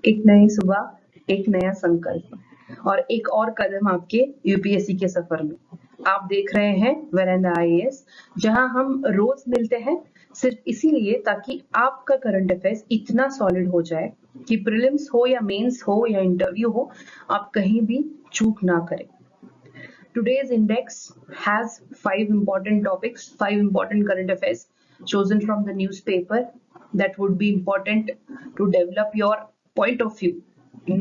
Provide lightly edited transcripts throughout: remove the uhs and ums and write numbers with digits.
एक नई सुबह, एक नया संकल्प और एक और कदम आपके यूपीएससी के सफर में। आप देख रहे हैं वेरेंडा आईएएस, जहां हम रोज मिलते हैं सिर्फ इसीलिए ताकि आपका करंट अफेयर्स इतना सॉलिड हो जाए कि प्रीलिम्स हो या मेंस हो या इंटरव्यू हो, आप कहीं भी चूक ना करें। Today's index has five important topics, five important current affairs chosen from the newspaper that would be important to develop your point of view,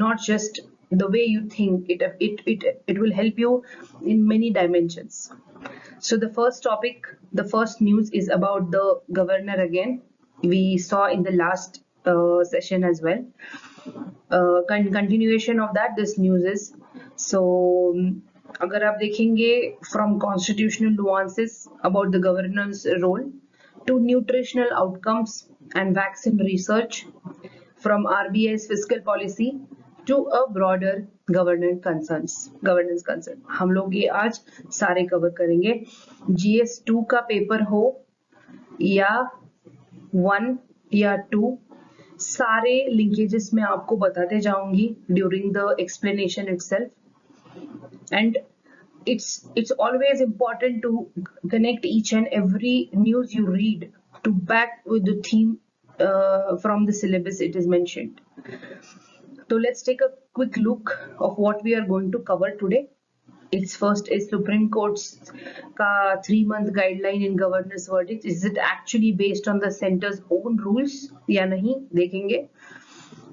not just the way you think. It will help you in many dimensions. So the first topic, the first news is about the governor again. We saw in the last session as well. Continuation of that, this news is so. अगर आप देखेंगे from constitutional nuances about the governance role to nutritional outcomes and vaccine research, from RBI's fiscal policy to a broader governance concern, हम लोग ये आज सारे cover करेंगे। GS2 का पेपर हो या 1 या 2, सारे linkages मैं आपको बताते जाऊंगी during the explanation itself. And it's always important to connect each and every news you read to back with the theme from the syllabus it is mentioned. So let's take a quick look of what we are going to cover today. It's first is Supreme Court's ka 3-month guideline in governance verdict. Is it actually based on the center's own rules या नहीं, देखेंगे।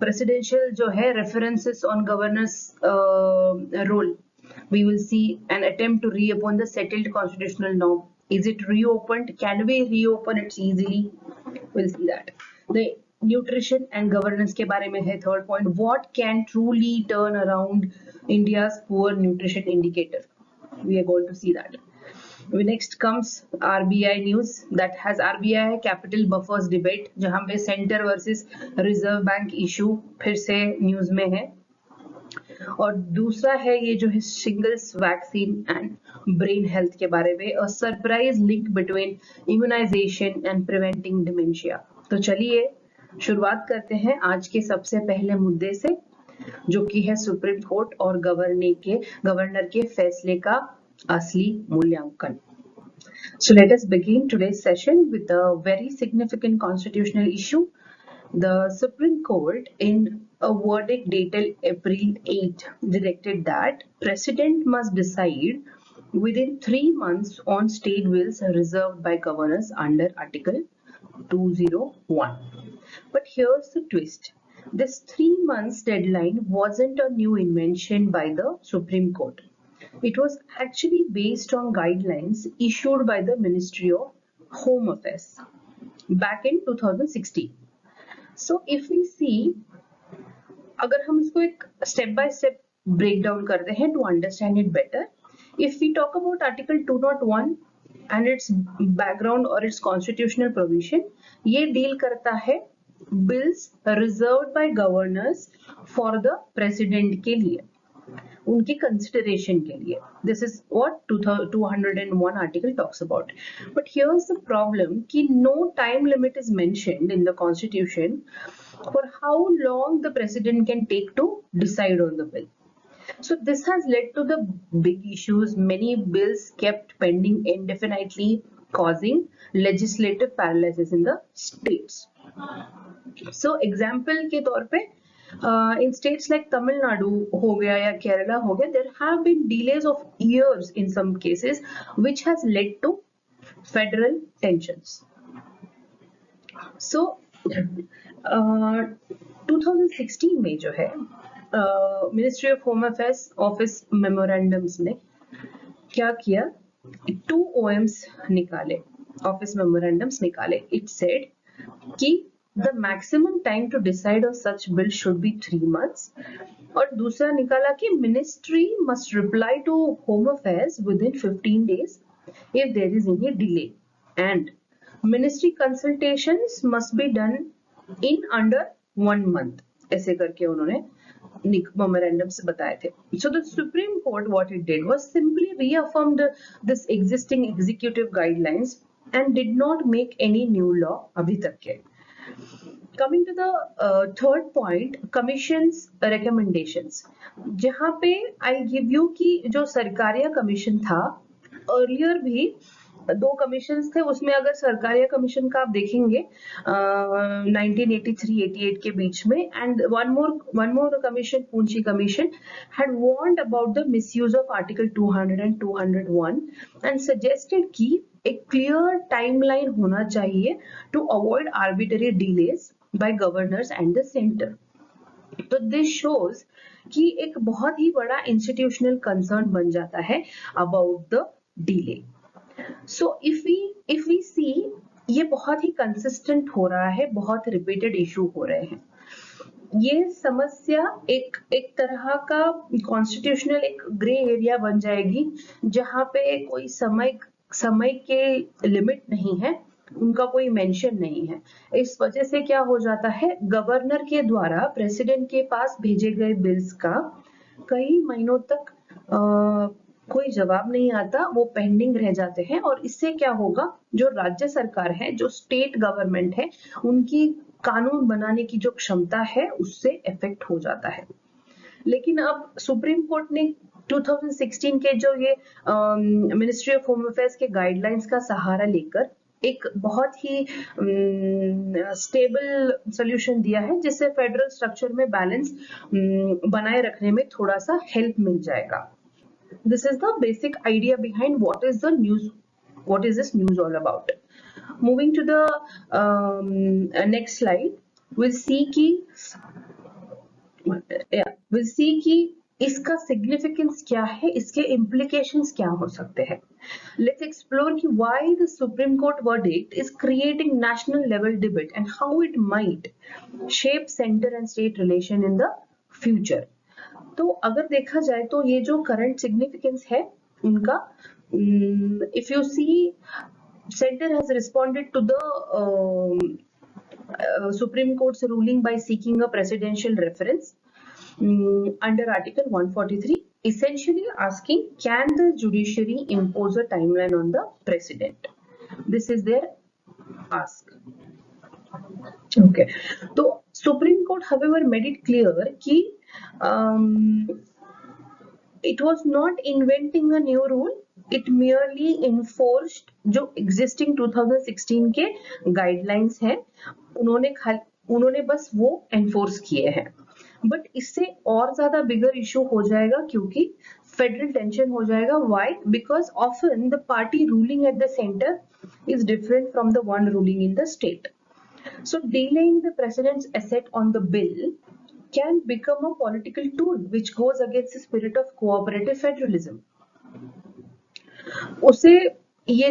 Presidential जो है references on governance role. We will see an attempt to reopen the settled constitutional norm. Is it reopened? Can we reopen it easily? We'll see that. The nutrition and governance के बारे में है third point. What can truly turn around India's poor nutrition indicator? We are going to see that. Next comes RBI news that has RBI capital buffers debate, जहाँ पे center versus reserve bank issue फिर से news में है। और दूसरा है ये जो है shingles vaccine and brain health के बारे में, a surprise link between immunization and preventing dementia. तो चलिए शुरुआत करते हैं आज के सबसे पहले मुद्दे से, जो कि है सुप्रीम कोर्ट और गवर्नर के फैसले का असली मूल्यांकन। So let us begin today's session with a very significant constitutional issue. The Supreme Court, in a verdict dated April 8, directed that President must decide within 3 months on state bills reserved by governors under Article 201. But here's the twist. This 3 months deadline wasn't a new invention by the Supreme Court. It was actually based on guidelines issued by the Ministry of Home Affairs back in 2016. So if we see, अगर हम इसको एक step by step breakdown करते हैं to understand it better, if we talk about Article 201 and its background or its constitutional provision, ये deal करता है bills reserved by governors for the president के लिए, उनकी consideration के लिए. This is what 201 article talks about. But here's the problem कि no time limit is mentioned in the constitution for how long the president can take to decide on the bill. So this has led to the big issues, many bills kept pending indefinitely, causing legislative paralysis in the states. So example के तौर पे in states like Tamil Nadu हो गया या Kerala हो गया, there have been delays of years in some cases, which has led to federal tensions. So 2016 में जो है ministry of home affairs office memorandums ने क्या किया, 2 OMs निकाले, ऑफिस मेमोरेंडम्स निकाले. इट सेड कि the maximum time to decide on such bill should be 3 months. और दूसरा निकाला कि ministry must reply to home affairs within 15 days if there is any delay, and ministry consultations must be done in under 1 month. ऐसे करके उन्होंने memorandums बताए थे. So the Supreme Court, what it did was simply reaffirmed this existing executive guidelines and did not make any new law अभी तक के. Coming to the third point, commissions recommendations, जहां पे आई गिव यू कि जो Sarkaria commission था, earlier भी दो कमीशन थे, उसमें अगर सरकारिया कमीशन का आप देखेंगे 1983-88 के बीच में, and one more commission, Punchhi commission, had warned about the misuse of Article 200 and 201 and suggested कि एक क्लियर टाइमलाइन होना चाहिए to avoid arbitrary delays by governors and the centre. तो दिस शोज कि एक बहुत ही बड़ा इंस्टीट्यूशनल कंसर्न बन जाता है about the delay. So if we see, ये बहुत ही कंसिस्टेंट हो रहा है, बहुत रिपीटेड इशू हो रहे हैं। ये समस्या एक तरह का कॉन्स्टिट्यूशनल एक ग्रे एरिया बन जाएगी, जहां पे कोई समय के लिमिट नहीं है, उनका कोई मेंशन नहीं है। इस वजह से क्या हो जाता है, गवर्नर के द्वारा प्रेसिडेंट के पास भेजे गए बिल्स का कई महीनों तक कोई जवाब नहीं आता, वो पेंडिंग रह जाते हैं, और इससे क्या होगा, जो राज्य सरकार है, जो स्टेट गवर्नमेंट है, उनकी कानून बनाने की जो क्षमता है उससे इफेक्ट हो जाता है। लेकिन अब सुप्रीम कोर्ट ने 2016 के जो ये मिनिस्ट्री ऑफ होम अफेयर्स के गाइडलाइंस का सहारा लेकर एक बहुत ही स्टेबल सॉल्यूशन दिया है, जिससे फेडरल स्ट्रक्चर में बैलेंस बनाए रखने में थोड़ा सा हेल्प मिल जाएगा। This is the basic idea behind what is this news all about. Moving to the next slide, we'll see कि इसका सिग्निफिकेंस क्या है, इसके इम्प्लीकेशंस क्या हो सकते हैं। Let's explore कि why the Supreme Court verdict is creating national level debate and how it might shape center and state relation in the future. तो अगर देखा जाए तो ये जो करंट सिग्निफिकेंस है उनका, if you see, centre has responded to the Supreme Court's ruling by seeking a presidential reference under Article 143, essentially asking, can the judiciary impose a timeline on the president? This is their ask. Okay, तो Supreme Court however made it clear कि it was not inventing a new rule, it merely enforced जो existing 2016 के guidelines हैं, उन्होंने बस वो enforce किए हैं। बट इससे और ज्यादा बिगर इशू हो जाएगा, क्योंकि फेडरल टेंशन हो जाएगा। Why? Because often the party ruling at the centre is different from the one ruling in the state. So delaying the president's assent on the bill can become a political tool which goes against the spirit of cooperative federalism. उसे ये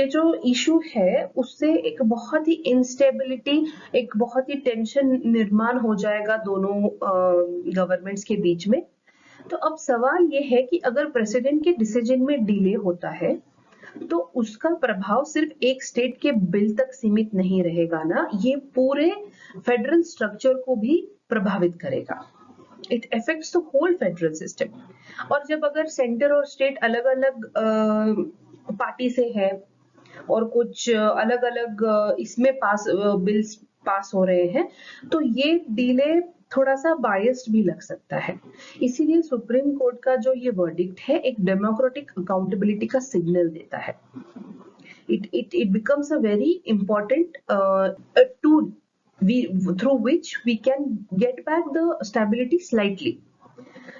जो issue है, उससे एक बहुत ही instability, एक बहुत ही tension निर्माण हो जाएगा दोनों गवर्नमेंट्स के बीच में। तो अब सवाल ये है कि अगर प्रेसिडेंट के डिसीजन में डिले होता है तो उसका प्रभाव सिर्फ एक स्टेट के बिल तक सीमित नहीं रहेगा ना, ये पूरे फेडरल स्ट्रक्चर को भी प्रभावित करेगा। It affects the whole federal system. और जब अगर सेंटर और स्टेट अलग अलग पार्टी से है और कुछ अलग अलग इसमें बिल्स पास हो रहे हैं, तो ये डिले थोड़ा सा बायस्ड भी लग सकता है। इसीलिए सुप्रीम कोर्ट का जो ये वर्डिक्ट है एक डेमोक्रेटिक अकाउंटेबिलिटी का सिग्नल देता है। it becomes a very important a tool through which we can get back the stability slightly.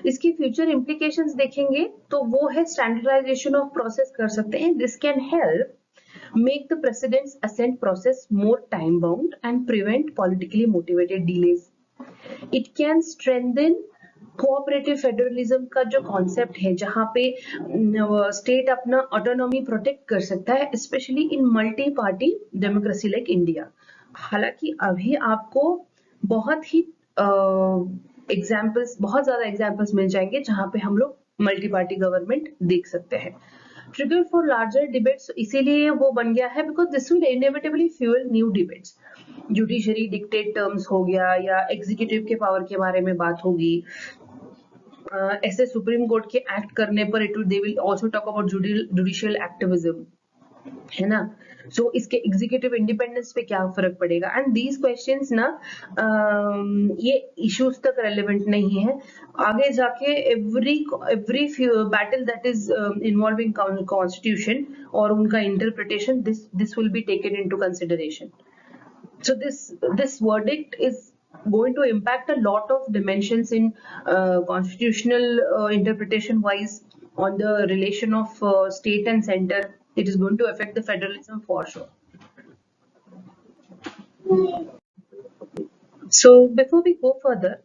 इसकी फ्यूचर इम्प्लीकेशंस देखेंगे तो वो है स्टैंडर्डाइजेशन ऑफ प्रोसेस कर सकते हैं। This can help make the president's assent process more time bound and prevent politically motivated delays. It can strengthen cooperative federalism का जो कॉन्सेप्ट है, जहां पे स्टेट अपना ऑटोनॉमी प्रोटेक्ट कर सकता है, specially in multi party democracy like India. हालांकि अभी आपको बहुत ज्यादा एग्जांपल्स मिल जाएंगे जहां पे हम लोग मल्टी पार्टी गवर्नमेंट देख सकते हैं। ट्रिगर फॉर लार्जर डिबेट्स इसीलिए वो बन गया है because this will inevitably fuel new debates. Judiciary dictate terms हो गया या एग्जीक्यूटिव के पावर के बारे में बात होगी। ऐसे सुप्रीम कोर्ट के एक्ट करने पर they will also talk about judicial activism. है ना। सो इसके एग्जीक्यूटिव इंडिपेंडेंस पे क्या फर्क पड़ेगा, एंड दीज क्वेश्चंस ना ये इश्यूज तक रेलेवेंट नहीं है, आगे जाके every every battle that is involving constitution और उनका interpretation, this will be taken into consideration. So this verdict is going to impact a lot of dimensions in constitutional interpretation wise on the relation of state and center. It is going to affect the federalism for sure. So before we go further,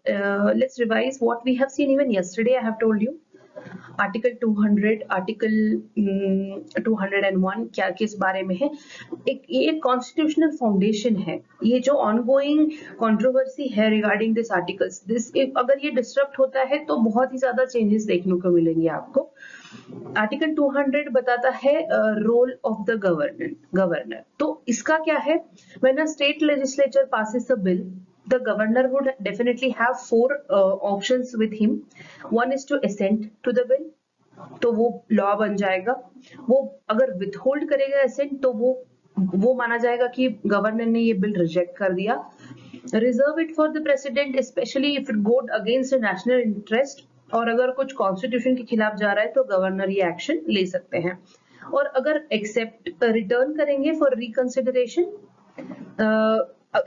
let's revise what we have seen even yesterday. I have told you article 200, article 201 क्या किस बारे में है. ये constitutional foundation है. ये जो ongoing controversy है रिगार्डिंग दिस आर्टिकल्स, दिस अगर ये डिस्टर्ब होता है तो बहुत ही ज्यादा चेंजेस देखने को मिलेंगे आपको. आर्टिकल 200 बताता है रोल ऑफ द गवर्नर. तो इसका क्या है, when a state legislature passes a bill, the governor would definitely have four options with him. One is to assent to the bill, तो वो लॉ बन जाएगा. वो अगर विथहोल्ड करेगा assent तो वो माना जाएगा कि गवर्नर ने ये बिल रिजेक्ट कर दिया. Reserve it for the president, specially if it गोड अगेंस्ट द नेशनल इंटरेस्ट, और अगर कुछ कॉन्स्टिट्यूशन के खिलाफ जा रहा है तो गवर्नर ये एक्शन ले सकते हैं. और अगर एक्सेप्ट रिटर्न करेंगे फॉर रिकंसिडरेशन,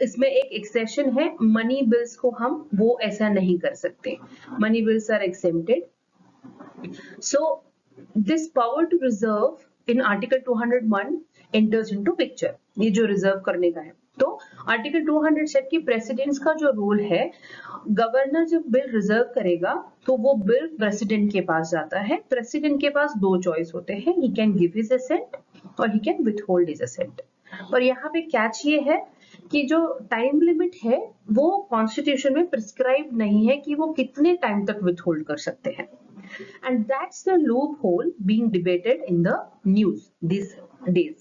इसमें एक एक्सेशन है, मनी बिल्स को हम वो ऐसा नहीं कर सकते, money bills are accepted. So this power to reserve in article 201 enters into picture. ये जो रिजर्व करने का है, तो आर्टिकल 200 सेट की प्रेसिडेंट्स का जो रोल है, गवर्नर जब बिल रिजर्व करेगा तो वो बिल प्रेसिडेंट के पास जाता है. प्रेसिडेंट के पास दो चॉइस होते हैं, he can give his assent और he can withhold his assent. और यहाँ पे कैच ये है कि जो टाइम लिमिट है वो कॉन्स्टिट्यूशन में प्रिस्क्राइब नहीं है कि वो कितने टाइम तक विथहोल्ड कर सकते हैं. And that's the loophole being debated in the news this days.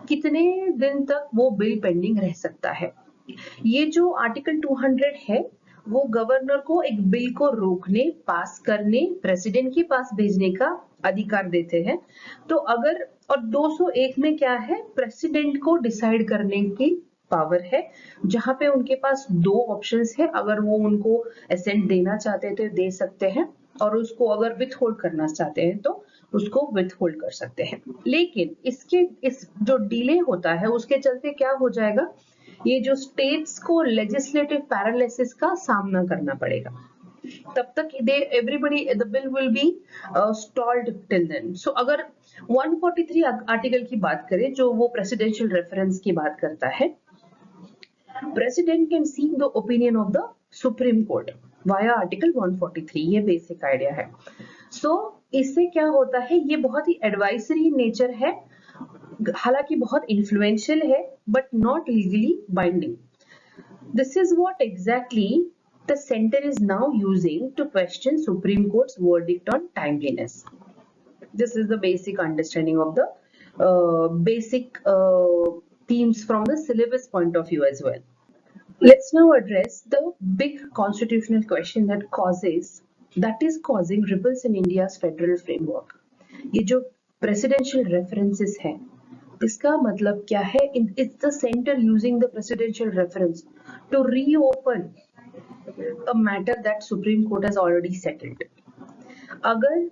कितने दिन तक वो बिल पेंडिंग रह सकता है. ये जो आर्टिकल 200 है वो गवर्नर को एक बिल को रोकने, पास करने, प्रेसिडेंट के पास भेजने का अधिकार देते हैं. तो अगर, और 201 में क्या है, प्रेसिडेंट को डिसाइड करने की पावर है, जहां पे उनके पास दो ऑप्शंस है. अगर वो उनको असेंट देना चाहते थे दे सकते हैं, और उसको अगर विथहोल्ड करना चाहते हैं तो उसको विथहोल्ड कर सकते हैं. लेकिन इस जो डिले होता है उसके चलते क्या हो जाएगा, ये जो स्टेट्स को लेजिस्लेटिव पैरालिसिस का सामना करना पड़ेगा. तब तक everybody the bill will be stalled till then. So अगर 143 आर्टिकल की बात करें जो वो प्रेसिडेंशियल रेफरेंस की बात करता है, president can seek the opinion of the supreme court via article 143. ये बेसिक आइडिया है. सो इससे क्या होता है, ये बहुत ही एडवाइजरी नेचर है, हालांकि बहुत इन्फ्लुएंशियल है, but not legally binding. This is what exactly the center is now using to question Supreme Court's verdict on timeliness. This is the basic understanding of the basic themes from the syllabus point of view as well. Let's now address the big constitutional question that is causing ripples in India's federal framework. ये जो presidential references है, इसका मतलब क्या है? It's the center using the presidential reference to reopen a matter that Supreme Court has already settled. अगर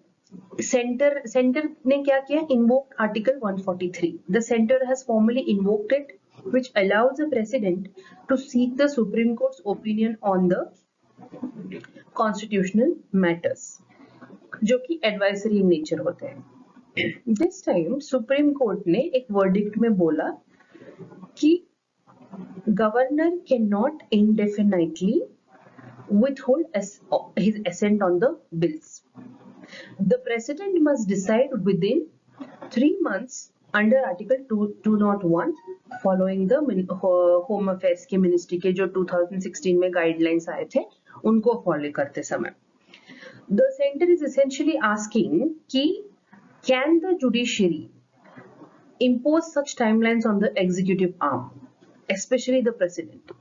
centre ने क्या किया, invoke article 143. The center has formally invoked it, which allows the president to seek the Supreme Court's opinion on the constitutional matters, जो कि advisory in nature होते हैं. This time Supreme Court ने एक verdict में बोला कि governor cannot indefinitely withhold his assent on the bills. The president must decide within 3 months under Article 201 following the Home Affairs के मिनिस्ट्री के जो 2016 में गाइडलाइंस आए थे उनको फॉलो करते समय. The center is essentially asking कि can the judiciary impose such timelines on the executive arm, especially the president.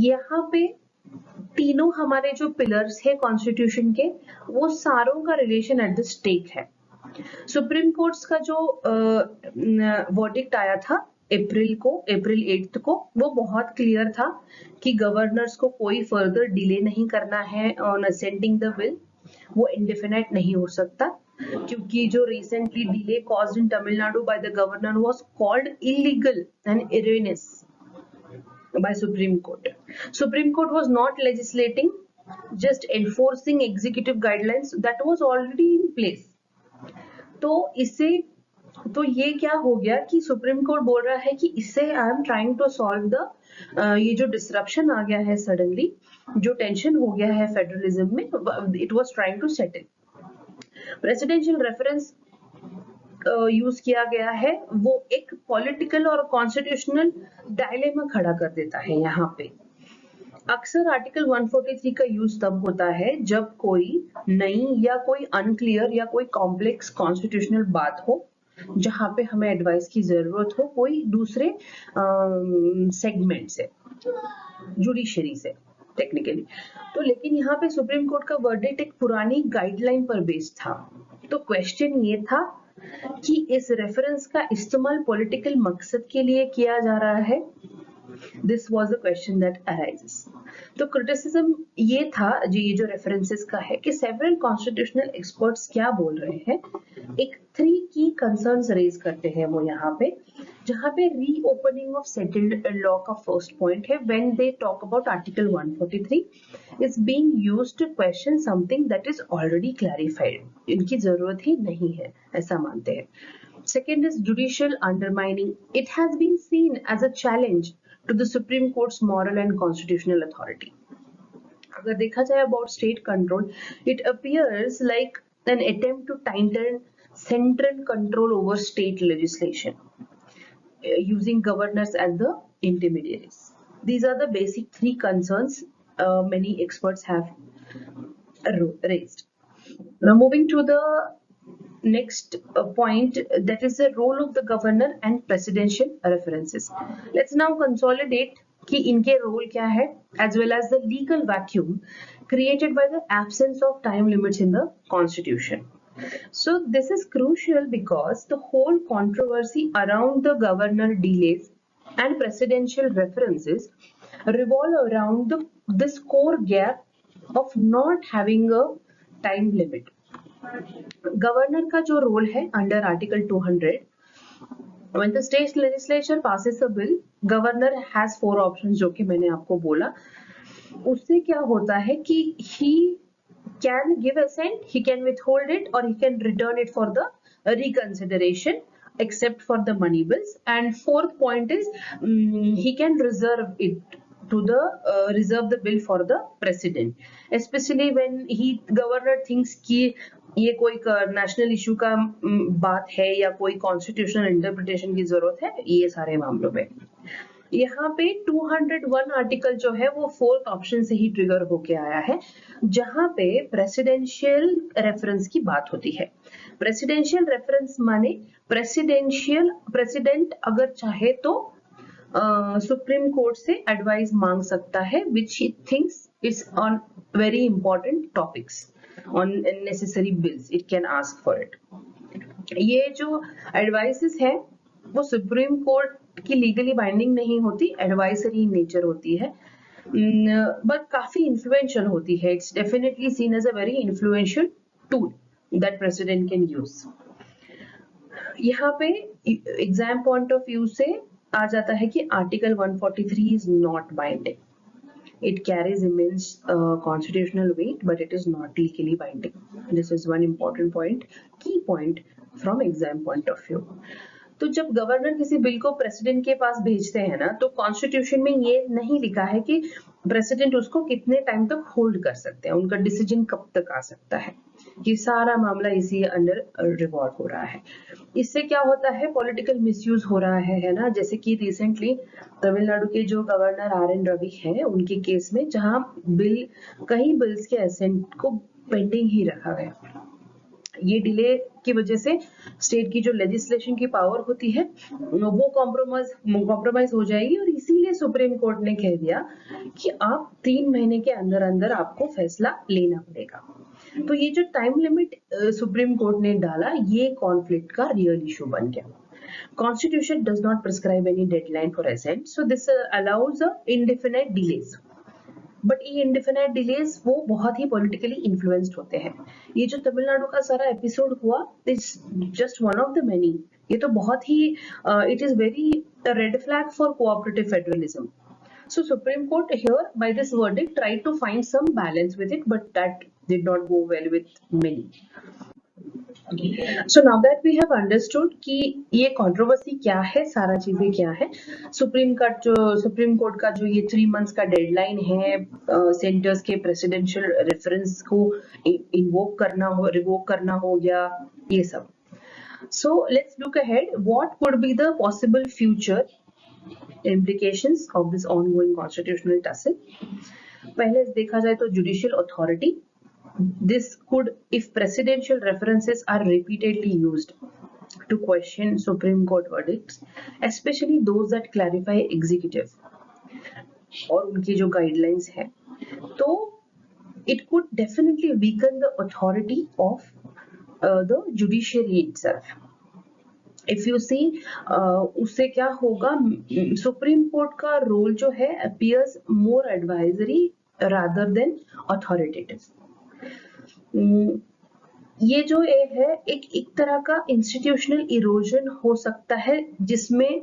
यहाँ पे तीनों हमारे जो पिलर्स है कॉन्स्टिट्यूशन के, वो सारों का रिलेशन एट द स्टेक है. सुप्रीम कोर्ट का जो वर्डिक्ट आया था अप्रैल 8 को, वो बहुत क्लियर था कि गवर्नर्स को कोई फर्दर डिले नहीं करना है ऑन असेंडिंग द बिल, वो इंडेफिनाइट नहीं हो सकता, क्योंकि जो recently delay caused in Tamil Nadu by the governor was called illegal and Irenaeus by Supreme Court. Supreme Court was not legislating, just enforcing executive guidelines that was already in place. तो इससे तो ये क्या हो गया कि सुप्रीम कोर्ट बोल रहा है कि इससे I am trying to solve the ये जो डिसरप्शन आ गया है सडनली, जो टेंशन हो गया है फेडरलिज्म में, it was trying to settle. Presidential reference use किया गया है, वो एक पॉलिटिकल और कॉन्स्टिट्यूशनल डायलेमा खड़ा कर देता है. यहाँ पे अक्सर आर्टिकल 143 का यूज तब होता है जब कोई नई या कोई अनक्लियर या कोई कॉम्प्लेक्स कॉन्स्टिट्यूशनल बात हो, जहां पे हमें एडवाइस की जरूरत हो कोई दूसरे सेगमेंट से, जुडिशरी से टेक्निकली. तो लेकिन यहाँ पे सुप्रीम कोर्ट का वर्डिक्ट एक पुरानी गाइडलाइन पर बेस्ड था. तो क्वेश्चन ये था कि इस रेफरेंस का इस्तेमाल पॉलिटिकल मकसद के लिए किया जा रहा है. This was the question that arises. तो क्रिटिसिज्म ये था ये जो रेफरेंसेस का है कि सेवरल कॉन्स्टिट्यूशनल एक्सपर्ट्स क्या बोल रहे हैं. एक 3 की कंसर्न्स रेज करते हैं वो यहाँ पे, जहाँ पे रीओपनिंग ऑफ सेटल्ड लॉ का फर्स्ट पॉइंट है. When they talk about article 143 is being used to question something that is already clarified. इनकी जरूरत ही नहीं है, ऐसा मानते हैं. Second is judicial undermining. It has been seen as a challenge to the Supreme Court's moral and constitutional authority. अगर देखा जाए about state control, it appears like an attempt to tighten central control over state legislation, using governors as the intermediaries. These are the basic 3 concerns many experts have raised. Now moving to the next point, that is the role of the governor and presidential references. Let's now consolidate कि इनके role क्या है, as well as the legal vacuum created by the absence of time limits in the constitution. So this is crucial because the whole controversy around the governor delays and presidential references revolve around this core gap of not having a time limit. Governor का जो role है under article 200, when the state legislature passes a bill, governor has 4 options, जो कि मैंने आपको बोला. उससे क्या होता है कि he can give assent, he can withhold it, or he can return it for the reconsideration, except for the money bills. And 4th point is he can reserve it to the reserve the bill for the president, especially when governor thinks कि ये कोई national issue का बात है या कोई constitutional interpretation की जरूरत है, ये सारे मामलों में. यहाँ पे 201 आर्टिकल जो है वो 4th ऑप्शन से ही ट्रिगर होके आया है, जहां पे प्रेसिडेंशियल रेफरेंस की बात होती है. प्रेसिडेंशियल रेफरेंस माने प्रेसिडेंट अगर चाहे तो सुप्रीम कोर्ट से एडवाइस मांग सकता है, which he thinks is on very important topics, on necessary bills, it can ask for it. ये जो एडवाइसेस है वो सुप्रीम कोर्ट की लीगली बाइंडिंग नहीं होती, एडवाइजरी नेचर होती है, बट काफी इन्फ्लुएंशियल होती है. It's definitely seen as a very influential tool that president can use. यहाँ पे एग्जाम पॉइंट ऑफ व्यू से आ जाता है कि article 143 is not binding. It carries immense constitutional weight, but it is not legally binding. This is one important point, key point from exam point of view. तो जब governor किसी bill को president के पास भेजते हैं ना, तो कॉन्स्टिट्यूशन में ये नहीं लिखा है कि प्रेसिडेंट उसको कितने टाइम तक होल्ड कर सकते हैं, उनका डिसीजन कब तक आ सकता है. ये सारा मामला इसी अंडर रिवॉल्व हो रहा है. इससे क्या होता है, पॉलिटिकल मिसयूज हो रहा है ना. जैसे कि रिसेंटली तमिलनाडु के जो गवर्नर RN रवि हैं, उनके केस में जहां कई बिल्स के असेंट को पेंडिंग ही रखा गया. ये डिले की वजह से स्टेट की जो लेजिस्लेशन की पावर होती है वो कॉम्प्रोमाइज हो जाएगी, और इसीलिए सुप्रीम कोर्ट ने कह दिया कि आप 3 महीने के अंदर अंदर आपको फैसला लेना पड़ेगा. तो ये जो टाइम लिमिट सुप्रीम कोर्ट ने डाला, ये कॉन्फ्लिक्ट का रियल इशू बन गया. Constitution does not prescribe any deadline for assent, so this allows indefinite delays. But ये इंडिफिनाइट डिलेज वो बहुत ही पॉलिटिकली इन्फ्लुएंस्ड होते हैं. ये जो तमिलनाडु का सारा एपिसोड हुआ, it's just one of the many. ये तो बहुत ही it is very red flag for cooperative federalism. So Supreme Court here by this verdict tried to find some balance with it, but that did not go well with many. So now that we have understood कि ये controversy क्या है, सारा चीजें क्या है, supreme court का जो ये 3 months का डेडलाइन है सेंटर्स के प्रेसिडेंशियल रेफरेंस को इन्वोक करना हो, रिवोक करना हो, या ये सब. So let's look ahead. What could be the possible future implications of this ongoing constitutional tussle? पहले देखा जाए तो judicial authority. This could, if presidential references are repeatedly used to question Supreme Court verdicts, especially those that clarify executive और उनकी जो guidelines है, तो it could definitely weaken the authority of the judiciary itself. If you see, उससे क्या होगा, supreme court का role जो है appears more advisory rather than authoritative. ये जो है एक तरह का इंस्टीट्यूशनल इरोजन हो सकता है, जिसमें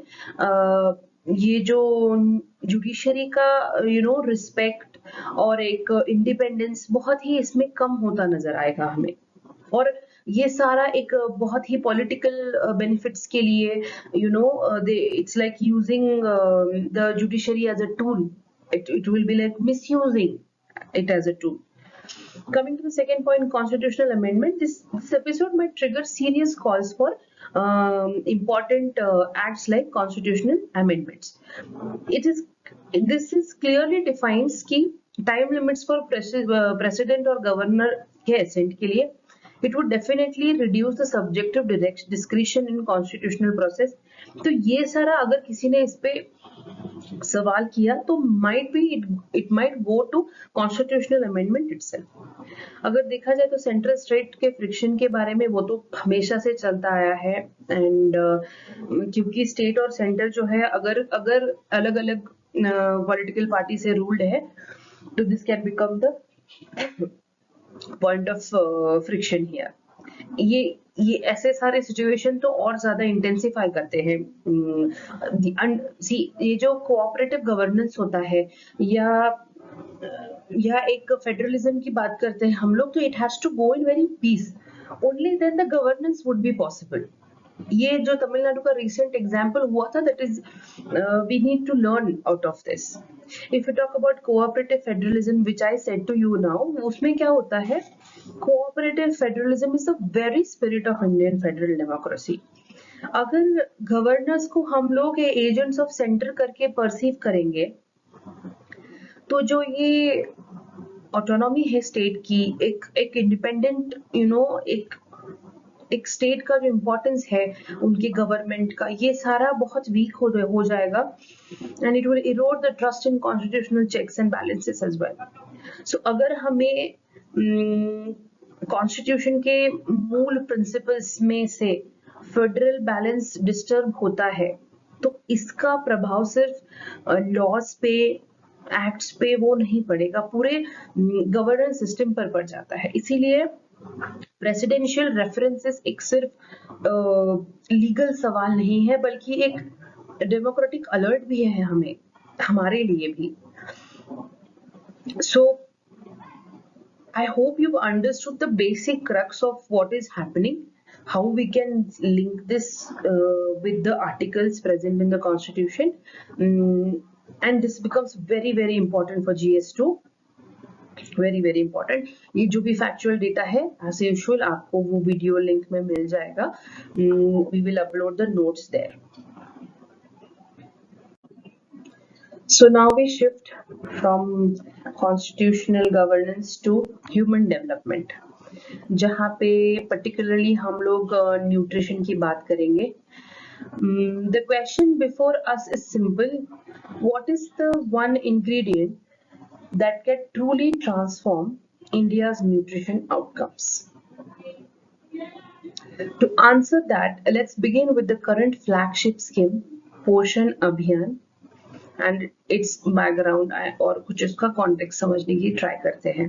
ये जो जुडिशरी का रिस्पेक्ट और एक इंडिपेंडेंस बहुत ही इसमें कम होता नजर आएगा हमें. और ये सारा एक बहुत ही पॉलिटिकल बेनिफिट्स के लिए it's like using the judiciary as a tool. It will be like misusing it as a tool. Coming to the second point, constitutional amendment. This episode might trigger serious calls for important acts like constitutional amendments. This is clearly defines कि time limits for president और governor के assent के लिए. It would definitely reduce the subjective discretion in constitutional process. तो ये सारा अगर किसी ने इस पे सवाल किया तो it might go to constitutional amendment itself. अगर देखा जाए तो सेंट्रल स्टेट के फ्रिक्शन के बारे में वो तो हमेशा से चलता आया है. एंड क्योंकि स्टेट और सेंटर जो है अगर अलग अलग पॉलिटिकल पार्टी से रूल्ड है, तो this can become the point of friction here. ये ऐसे सारे सिचुएशन तो और ज्यादा इंटेंसिफाई करते हैं. ये जो कोऑपरेटिव गवर्नेंस होता है या एक फेडरलिज्म की बात करते हैं हम लोग, तो it has to go in very peace. Only then the governance would be possible. ये जो तमिलनाडु का रिसेंट एग्जाम्पल हुआ था, that is we need to learn out of this. If you talk about cooperative federalism which I said to you now, उसमें क्या होता है, cooperative federalism is the very spirit of Indian federal democracy. अगर governors को हम लोग agents of centre करके perceive करेंगे, तो जो ये ऑटोनॉमी है स्टेट की, एक इंडिपेंडेंट एक स्टेट का जो इम्पोर्टेंस है उनके गवर्नमेंट का, ये सारा बहुत वीक हो जाएगा. And it will erode the trust in constitutional checks and balances as well. So अगर हमें कॉन्स्टिट्यूशन के मूल प्रिंसिपल्स में से फेडरल बैलेंस डिस्टर्ब होता है, तो इसका प्रभाव सिर्फ लॉज पे, एक्ट्स पे वो नहीं पड़ेगा, पूरे गवर्नेंस सिस्टम पर पड़ जाता है. इसीलिए प्रेसिडेंशियल रेफरेंसेस एक सिर्फ लीगल सवाल नहीं है, बल्कि एक डेमोक्रेटिक अलर्ट भी है हमारे लिए भी. सो I hope you've understood the basic crux of what is happening, how we can link this with the articles present in the Constitution, and this becomes very, very important for GS2. Very, very important. ये जो भी factual data है, as usual, आपको वो video link में मिल जाएगा. We will upload the notes there. So now we shift from constitutional governance to human development, जहाँ पे particularly हम लोग nutrition की बात करेंगे. The question before us is simple. What is the one ingredient that can truly transform India's nutrition outcomes? To answer that, let's begin with the current flagship scheme, Poshan Abhiyan, and its background और कुछ इसका context समझने की try करते हैं.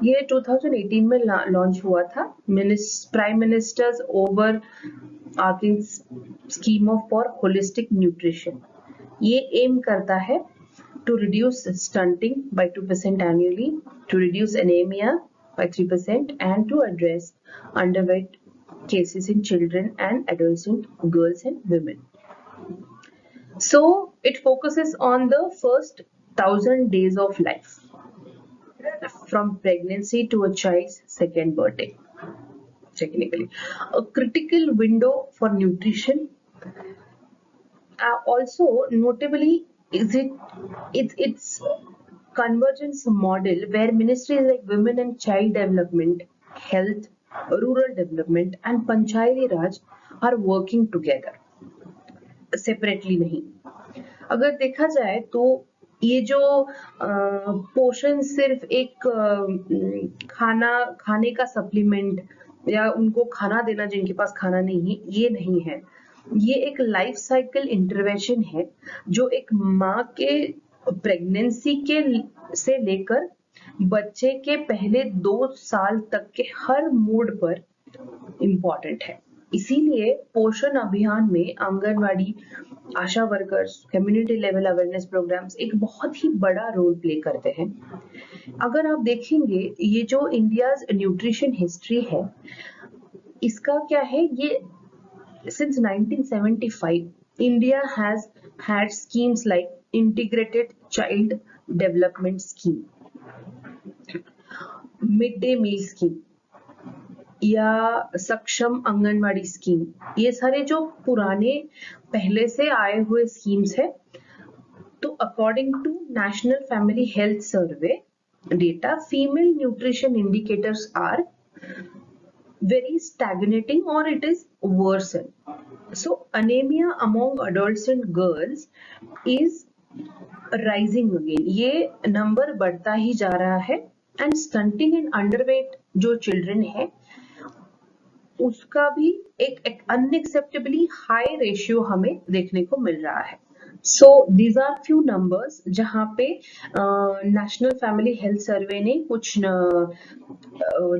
ये 2018 में launch हुआ था. Prime ministers overarching scheme of for holistic nutrition. ये एम करता है to reduce stunting by 2% annually, to reduce anemia by 3%, and to address underweight cases in children and adolescent girls and women. So it focuses on the first 1000 days of life, from pregnancy to a child's second birthday. Technically, a critical window for nutrition. Also, notably, it's convergence model where ministries like Women and Child Development, Health, Rural Development, and Panchayati Raj are working together, separately नहीं. अगर देखा जाए तो ये जो पोषण सिर्फ एक खाने का सप्लीमेंट या उनको खाना देना जिनके पास खाना नहीं है, ये नहीं है. ये एक लाइफ साइकिल इंटरवेंशन है जो एक माँ के प्रेगनेंसी के से लेकर बच्चे के पहले 2 साल तक के हर मोड पर इम्पोर्टेंट है. इसीलिए पोषण अभियान में anganwadi, ASHA workers, community level awareness programmes एक बहुत ही बड़ा रोल प्ले करते हैं. अगर आप देखेंगे ये जो इंडियाज न्यूट्रिशन हिस्ट्री है, इसका क्या है, ये since 1975 India has had schemes like Integrated Child Development Scheme, Midday Meal Scheme या सक्षम आंगनवाड़ी स्कीम. ये सारे जो पुराने पहले से आए हुए स्कीम्स है. तो according to national family health survey data, female nutrition indicators are very stagnating or it is worsen. So anemia among adolescent girls is rising again. ये नंबर बढ़ता ही जा रहा है. and stunting in underweight जो children है उसका भी एक unacceptably high ratio हमें देखने को मिल रहा है. So these are few numbers जहाँ पे नेशनल फैमिली हेल्थ सर्वे ने कुछ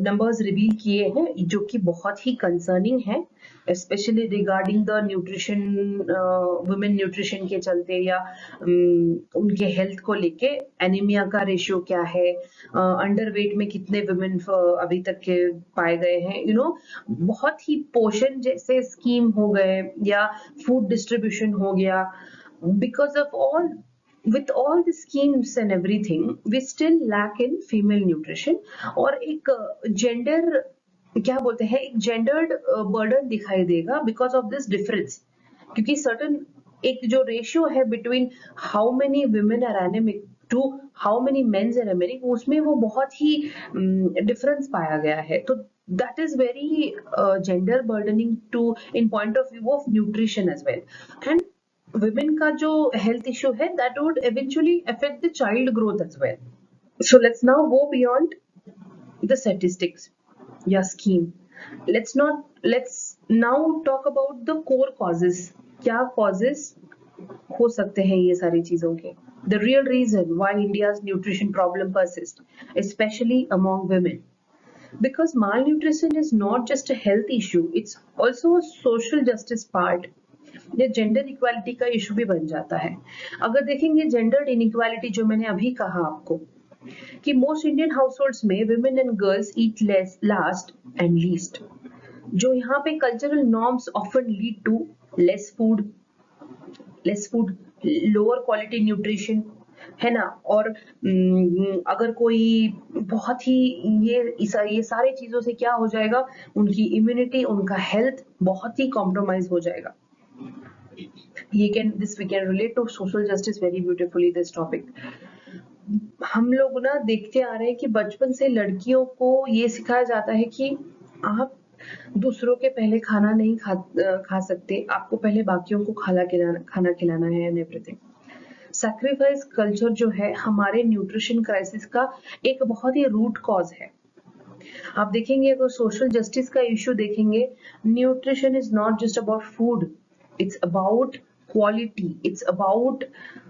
नंबर्स रिवील किए हैं जो कि बहुत ही कंसर्निंग है, specially regarding the nutrition, women nutrition के चलते या उनके हेल्थ को लेके. एनीमिया का रेशियो क्या है, अंडरवेट में कितने वुमेन अभी तक के पाए गए हैं, बहुत ही पोषण जैसे स्कीम हो गए या फूड डिस्ट्रीब्यूशन हो गया. Because of with all the schemes and everything, we still lack in female nutrition. और एक जेंडर क्या बोलते हैं, एक जेंडर्ड बर्डन दिखाई देगा because of this difference. क्योंकि certain एक जो रेशियो है between how many women are anemic to how many men are anemic, उसमें वो बहुत ही डिफरेंस पाया गया है. तो that is very gender burdening to in point of view of nutrition as well. And women का जो health issue है that would eventually affect the child growth as well. So let's now go beyond the statistics या scheme. Let's now talk about the core causes. क्या causes हो सकते हैं ये सारी चीजों के? The real reason why India's nutrition problem persists, especially among women. Because malnutrition is not just a health issue, it's also a social justice part. ये gender equality का इशू भी बन जाता है. अगर देखेंगे जेंडर इनइक्वालिटी जो मैंने अभी कहा आपको कि मोस्ट इंडियन हाउसहोल्ड्स में women and girls eat less last and least, जो यहाँ पे cultural norms often lead to less food, lower quality nutrition है ना. और अगर कोई बहुत ही ये सारे चीजों से क्या हो जाएगा, उनकी इम्यूनिटी, उनका हेल्थ बहुत ही कॉम्प्रोमाइज हो जाएगा. we can relate to social justice very beautifully this topic. हम लोग ना देखते आ रहे हैं कि बचपन से लड़कियों को ये सिखाया जाता है कि आप दूसरों के पहले खाना नहीं खा सकते, आपको पहले बाकियों को खाना खिलाना है and everything. सैक्रिफाइस कल्चर जो है हमारे न्यूट्रिशन क्राइसिस का एक बहुत ही रूट कॉज है। आप देखेंगे अगर सोशल जस्टिस का इश्यू देखेंगे, nutrition is not just about food, it's about quality, it's about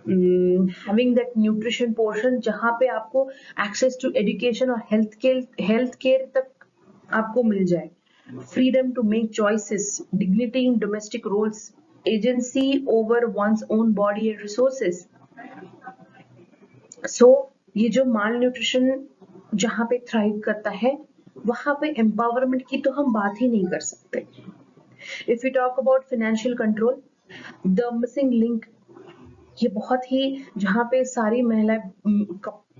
having that nutrition portion जहां पे आपको एक्सेस टू एजुकेशन और हेल्थ केयर तक आपको मिल जाए, freedom to make choices, dignity in domestic roles, agency over one's own body and resources. So ये जो माल न्यूट्रिशन जहां पे थ्राइव करता है वहां पे एम्पावरमेंट की तो हम बात ही नहीं कर सकते। If you talk about financial control, the missing link, ये बहुत ही जहां पे सारी महिलाएं,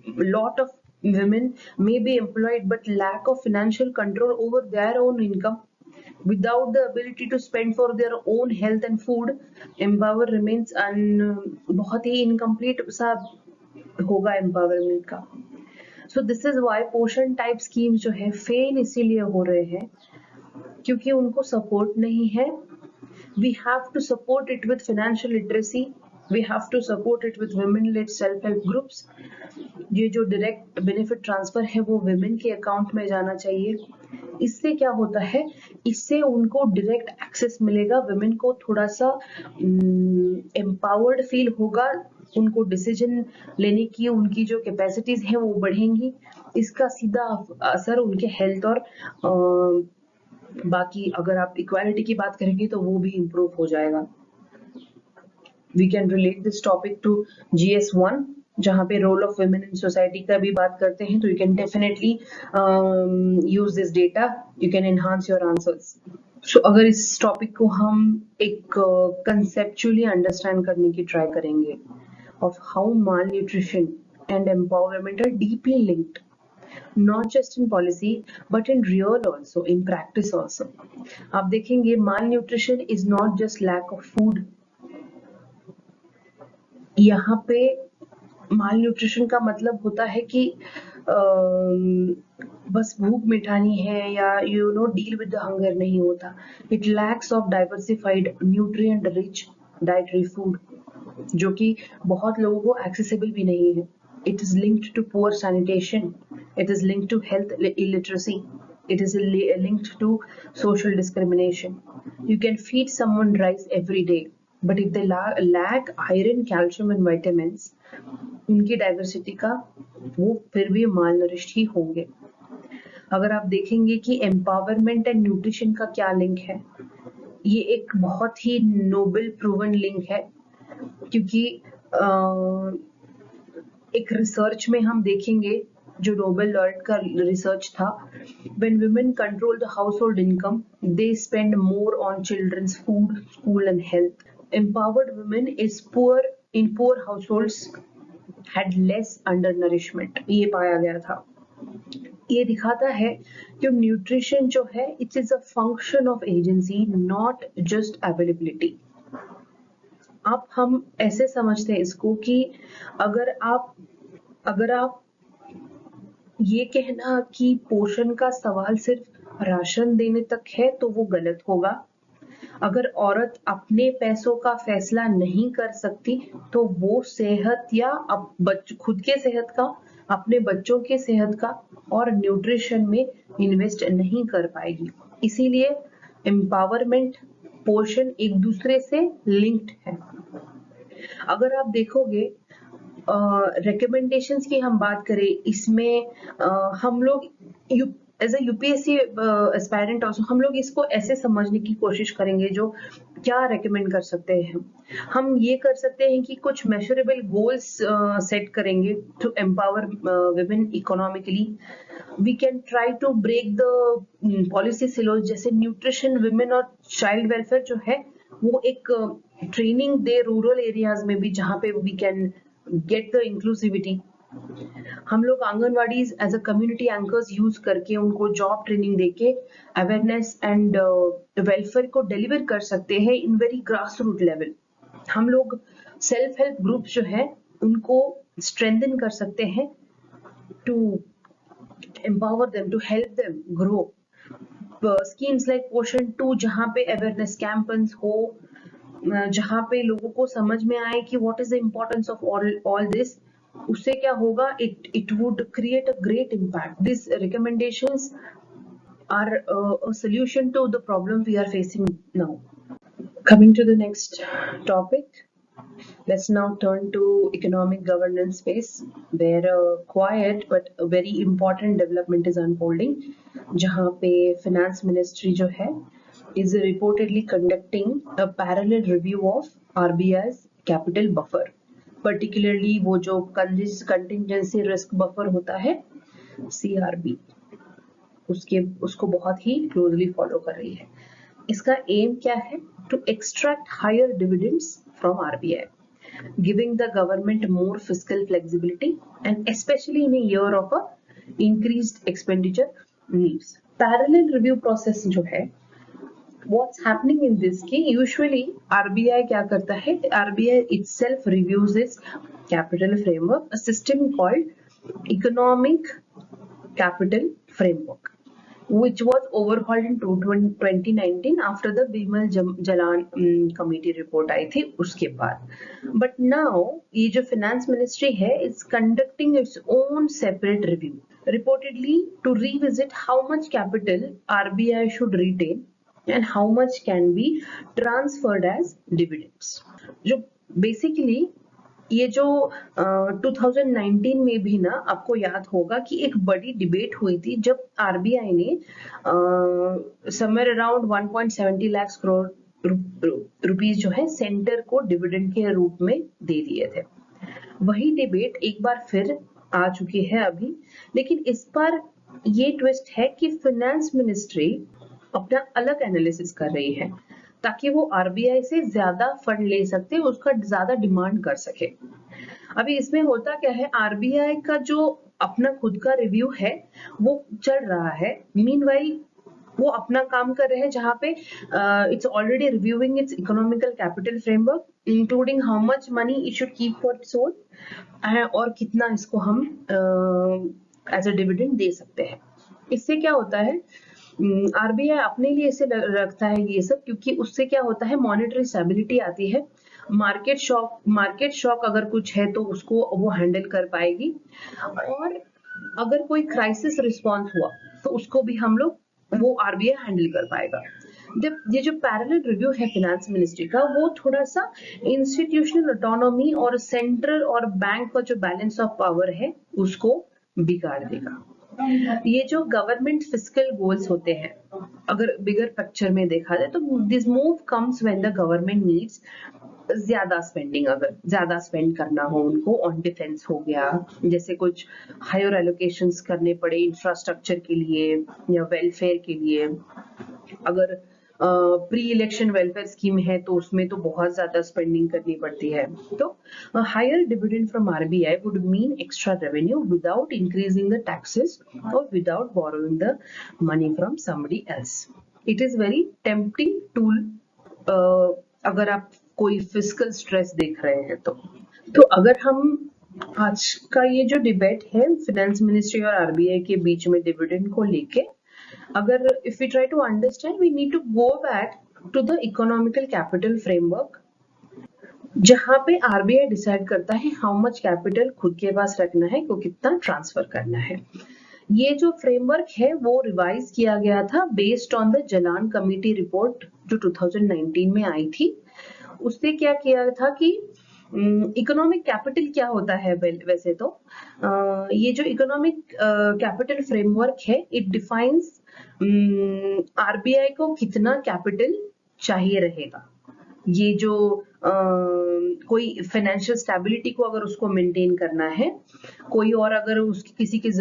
lot of women may be employed but lack of financial control over their own income, without the ability to spend for their own health and food, empower remains बहुत ही incomplete सा होगा empowerment का। So this is why portion type scheme जो है fail इसीलिए हो रहे हैं क्योंकि उनको सपोर्ट नहीं है। We have to support it with financial literacy, we have to support it with women led self help groups. ये जो डायरेक्ट बेनिफिट ट्रांसफर है वो वुमेन के अकाउंट में जाना चाहिए। इससे क्या होता है, इससे उनको डायरेक्ट एक्सेस मिलेगा, वुमेन को थोड़ा सा एम्पावर्ड फील होगा, उनको डिसीजन लेने की उनकी जो कैपेसिटीज है वो बढ़ेंगी। इसका सीधा असर उनके हेल्थ और बाकी अगर आप इक्वालिटी की बात करेंगे तो वो भी इम्प्रूव हो जाएगा। We can relate this topic to GS1 जहाँ पे role of women in society का भी बात करते हैं, तो you can definitely use this data, you can enhance your answers. So अगर इस टॉपिक को हम एक कंसेप्चुअली अंडरस्टैंड करने की ट्राई करेंगे of how malnutrition and empowerment are deeply linked, not just in policy but in real also, in practice also. आप देखेंगे malnutrition is not just lack of food, यहाँ पे malnutrition का मतलब होता है कि बस भूख मिटानी है या डील विद द हंगर नहीं होता। It lacks of diversified nutrient rich dietary food जो कि बहुत लोगों को एक्सेसिबल भी नहीं है। It is linked to poor sanitation, it is linked to health illiteracy, it is linked to social discrimination. You can feed someone rice every day, but if they lack iron, calcium and vitamins, उनकी diversity का वो फिर भी malnourished ही होंगे। अगर आप देखेंगे कि एम्पावरमेंट एंड न्यूट्रिशन का क्या लिंक है, ये एक बहुत ही नोबल प्रूवन लिंक है, क्योंकि एक रिसर्च में हम देखेंगे जो नोबेल लॉरेट का रिसर्च था, when women control the household income, they spend more on children's food, school and health. Empowered women is poor households had less undernourishment, ये पाया गया था। ये दिखाता है कि न्यूट्रिशन जो है it is a function of agency, not just availability. अब हम ऐसे समझते हैं इसको कि अगर आप ये कहना कि पोषण का सवाल सिर्फ राशन देने तक है तो वो गलत होगा। अगर औरत अपने पैसों का फैसला नहीं कर सकती तो वो सेहत या खुद के सेहत का, अपने बच्चों के सेहत का और न्यूट्रिशन में इन्वेस्ट नहीं कर पाएगी। इसीलिए एम्पावरमेंट, पोषण एक दूसरे से लिंक्ड है। अगर आप देखोगे रिकमेंडेशंस की हम बात करें, इसमें हम लोग as a UPSC aspirant also हम लोग इसको ऐसे समझने की कोशिश करेंगे जो क्या रेकमेंड कर सकते हैं। हम ये कर सकते हैं कि कुछ मेजरेबल गोल्स सेट करेंगे to empower women economically. We can try to break the policy silos, जैसे न्यूट्रिशन, वुमेन और चाइल्ड वेलफेयर जो है वो एक ट्रेनिंग दे रूरल एरियाज में भी, जहाँ पे we can get the inclusivity. हम लोग anganwadi as a community anchors use करके उनको जॉब ट्रेनिंग देके अवेयरनेस एंड वेलफेयर को डिलीवर कर सकते हैं in very grass root level. हम लोग सेल्फ हेल्प ग्रुप्स जो है उनको स्ट्रेंथन कर सकते हैं to empower them, to help them grow. Schemes like Poshan 2 जहाँ पे अवेयरनेस कैंपेन्स हो, जहाँ पे लोगों को समझ में आए कि what is the importance of all this, उससे क्या होगा, it would create a great impact. This recommendations are a solution to the problem we are facing now. Coming to the next topic, let's now turn to economic governance space, where a quiet but a very important development is unfolding. जहाँ पे finance ministry जो है is reportedly conducting a parallel review of RBI's capital buffer, particularly वो जो contingency risk buffer होता है CRB, उसको बहुत ही क्लोजली फॉलो कर रही है. इसका एम क्या है? To extract higher dividends from RBI, giving the government more fiscal flexibility and specially in year of a increased expenditure needs. Parallel review process जो है, व्हाट्स हैपनिंग इन दिस की usually RBI क्या करता है, RBI itself reviews its capital framework, a system called economic capital framework, which was overhauled in 2019 after the Bimal Jalan committee report आई थी उसके बाद. But now ये जो finance ministry है is conducting its own separate review, reportedly to revisit how much capital RBI should retain and how much can be transferred as dividends. जो basically ये जो 2019 में भी ना, आपको याद होगा कि एक बड़ी डिबेट हुई थी जब आरबीआई ने somewhere around 1.70 lakh crore rupees जो है सेंटर को डिविडेंड के रूप में दे दिए थे. वही डिबेट एक बार फिर आ चुकी है अभी, लेकिन इस बार ये ट्विस्ट है कि फाइनेंस मिनिस्ट्री अपना अलग एनालिसिस कर रही है ताकि वो आरबीआई से ज्यादा फंड ले सकते, उसका ज्यादा डिमांड कर सके. अभी इसमें होता क्या है, आरबीआई का जो अपना खुद का रिव्यू है वो चल रहा है, मीनवाइल वो अपना काम कर रहे हैं जहाँ पे it's already reviewing it's economical capital framework, including how much money it should keep for its own और कितना इसको हम एज अ डिविडेंड दे सकते हैं. इससे क्या होता है, आरबीआई अपने लिए इसे रखता है ये सब, क्योंकि उससे क्या होता है, मॉनेटरी स्टेबिलिटी आती है, मार्केट शॉक अगर कुछ है तो उसको वो हैंडल कर पाएगी, और अगर कोई क्राइसिस रिस्पॉन्स हुआ तो उसको भी हम लोग वो आरबीआई हैंडल कर पाएगा. जब ये जो पैरेलल रिव्यू है फाइनेंस मिनिस्ट्री का, वो थोड़ा सा इंस्टीट्यूशनल ऑटोनॉमी और सेंट्रल और बैंक का जो बैलेंस ऑफ पावर है उसको बिगाड़ देगा. ये जो गवर्नमेंट फिस्कल गोल्स होते हैं, अगर बिगर पिक्चर में देखा जाए तो this move comes when the government needs ज्यादा स्पेंडिंग, अगर ज्यादा स्पेंड करना हो उनको ऑन डिफेंस हो गया, जैसे कुछ हायर एलोकेशंस करने पड़े इंफ्रास्ट्रक्चर के लिए या वेलफेयर के लिए, अगर प्री इलेक्शन वेलफेयर स्कीम है तो उसमें तो बहुत ज्यादा स्पेंडिंग करनी पड़ती है. तो higher dividend from RBI would mean extra revenue without increasing the taxes और without borrowing the money from somebody else. It is very tempting tool अगर आप कोई फिस्कल स्ट्रेस देख रहे हैं तो अगर हम आज का ये जो डिबेट है फाइनेंस मिनिस्ट्री और आरबीआई के बीच में डिविडेंड को लेके, अगर if we try to understand, we need to go back to the economical capital framework, जहां पे आरबीआई डिसाइड करता है हाउ मच कैपिटल खुद के पास रखना है, को कितना ट्रांसफर करना है. ये जो फ्रेमवर्क है वो रिवाइज किया गया था based on the Jalan committee report जो 2019 में आई थी. उससे क्या किया था कि इकोनॉमिक कैपिटल क्या होता है, वैसे तो ये जो इकोनॉमिक कैपिटल फ्रेमवर्क है, इट डिफाइंस आरबीआई को कितना कैपिटल चाहिए रहेगा. ये जो कोई फाइनेंशियल स्टेबिलिटी को अगर उसको मेंटेन करना है, कोई और अगर उसकी किसी की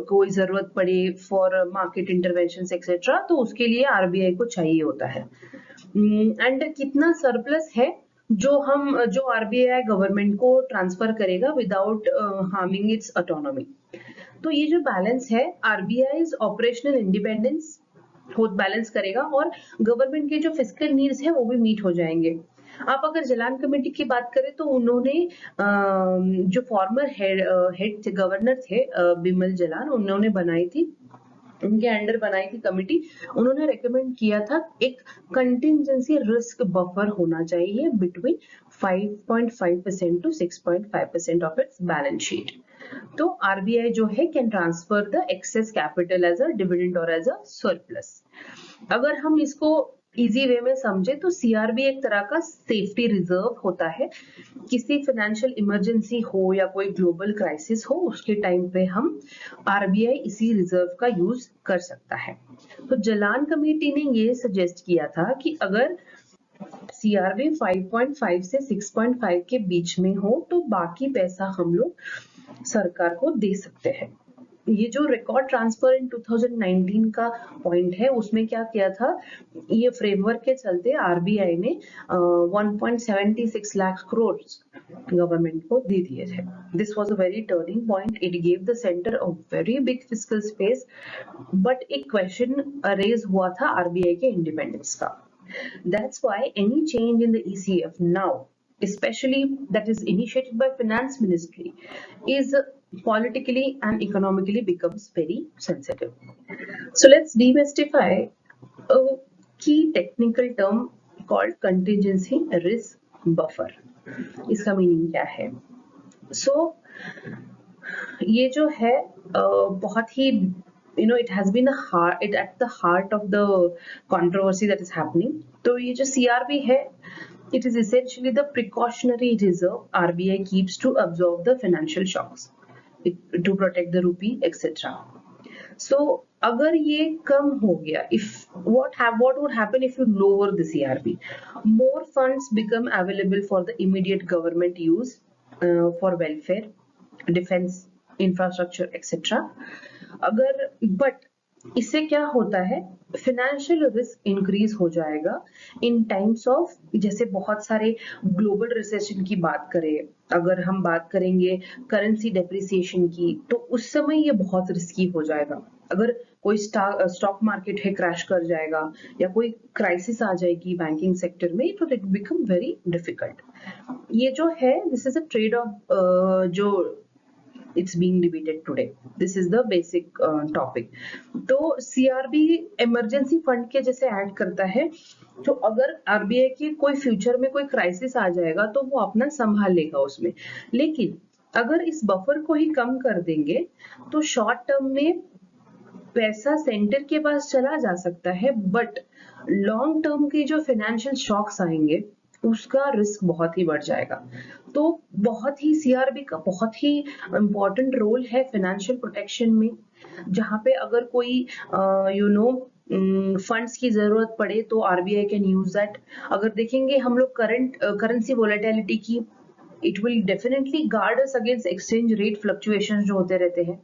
कोई जरूरत पड़े फॉर मार्केट इंटरवेंशन एक्सेट्रा, तो उसके लिए आरबीआई को चाहिए होता है. एंड कितना सरप्लस है जो आरबीआई गवर्नमेंट को ट्रांसफर करेगा विदाउट हार्मिंग इट्स ऑटोनॉमी. तो ये जो बैलेंस है, आरबीआई ऑपरेशनल इंडिपेंडेंस खुद बैलेंस करेगा और गवर्नमेंट के जो फिस्कल नीड्स है वो भी मीट हो जाएंगे. आप अगर जलान कमेटी की बात करें तो उन्होंने जो फॉर्मर हेड थे, गवर्नर थे बिमल जलान, उन्होंने बनाई थी उनके अंडर बनाई थी कमिटी, उन्होंने रेकमेंड किया था एक कंटिजेंसी रिस्क बफर होना चाहिए between 5.5% to 6.5% of its balance sheet. तो आरबीआई जो है can transfer the excess capital as a dividend और एज अ सरप्लस। अगर हम इसको इजी वे में समझे तो सीआरबी एक तरह का सेफ्टी रिजर्व होता है, किसी फाइनेंशियल इमरजेंसी हो या कोई ग्लोबल क्राइसिस हो उसके टाइम पे हम आरबीआई इसी रिजर्व का यूज कर सकता है। तो जलान कमेटी ने ये सजेस्ट किया था कि अगर सीआरबी 5.5 से 6.5 के बीच में हो तो बाकी पैसा हम लोग सरकार को दे सकते हैं। ये जो रिकॉर्ड ट्रांसफर इन 2019 का पॉइंट है उसमें क्या किया था, ये फ्रेमवर्क के चलते आरबीआई ने 1.76 लाख करोड़ गवर्नमेंट को दे दिए थे। This was a very turning point, it gave the centre a very big fiscal space, but एक क्वेश्चन रेज हुआ था आरबीआई के इंडिपेंडेंस का। That's why any change in the ECF now, especially that is initiated by Finance Ministry, is politically and economically becomes very sensitive. So let's demystify a key technical term called contingency risk buffer. इसका meaning क्या है? So ये जो है बहुत ही it has been at the heart of the controversy that is happening. तो ये जो CRB है, it is essentially the precautionary reserve RBI keeps to absorb the financial shocks, to protect the rupee, etc. So अगर ये कम हो गया, what would happen if you lower the CRB? More funds become available for the immediate government use, for welfare, defense, infrastructure etcetera. अगर but इससे क्या होता है, financial risk increase हो जाएगा इन टाइम्स ऑफ, जैसे बहुत सारे ग्लोबल रिसेशन की बात करें, अगर हम बात करेंगे करेंसी डेप्रिसिएशन की, तो उस समय ये बहुत रिस्की हो जाएगा। अगर कोई स्टॉक मार्केट है क्रैश कर जाएगा या कोई क्राइसिस आ जाएगी बैंकिंग सेक्टर में, तो इट बिकम वेरी डिफिकल्ट। ये जो है this is a trade off जो it's being debated today. This is the basic topic. तो CRB इमरजेंसी फंड के जैसे ऐड करता है, तो अगर आरबीआई की कोई फ्यूचर में कोई क्राइसिस आ जाएगा तो वो अपना संभाल लेगा उसमें। लेकिन अगर इस बफर को ही कम कर देंगे तो शॉर्ट टर्म में पैसा सेंटर के पास चला जा सकता है, बट लॉन्ग टर्म के जो फाइनेंशियल शॉक्स आएंगे उसका रिस्क बहुत ही बढ़ जाएगा। तो बहुत ही सीआरबी का बहुत ही इम्पोर्टेंट रोल है फाइनेंशियल प्रोटेक्शन में, जहां पे अगर कोई फंड्स की जरूरत पड़े तो आरबीआई कैन यूज दैट। अगर देखेंगे हम लोग करंट करेंसी वोलेटिलिटी की, it will definitely guard us against exchange rate fluctuations जो होते रहते हैं।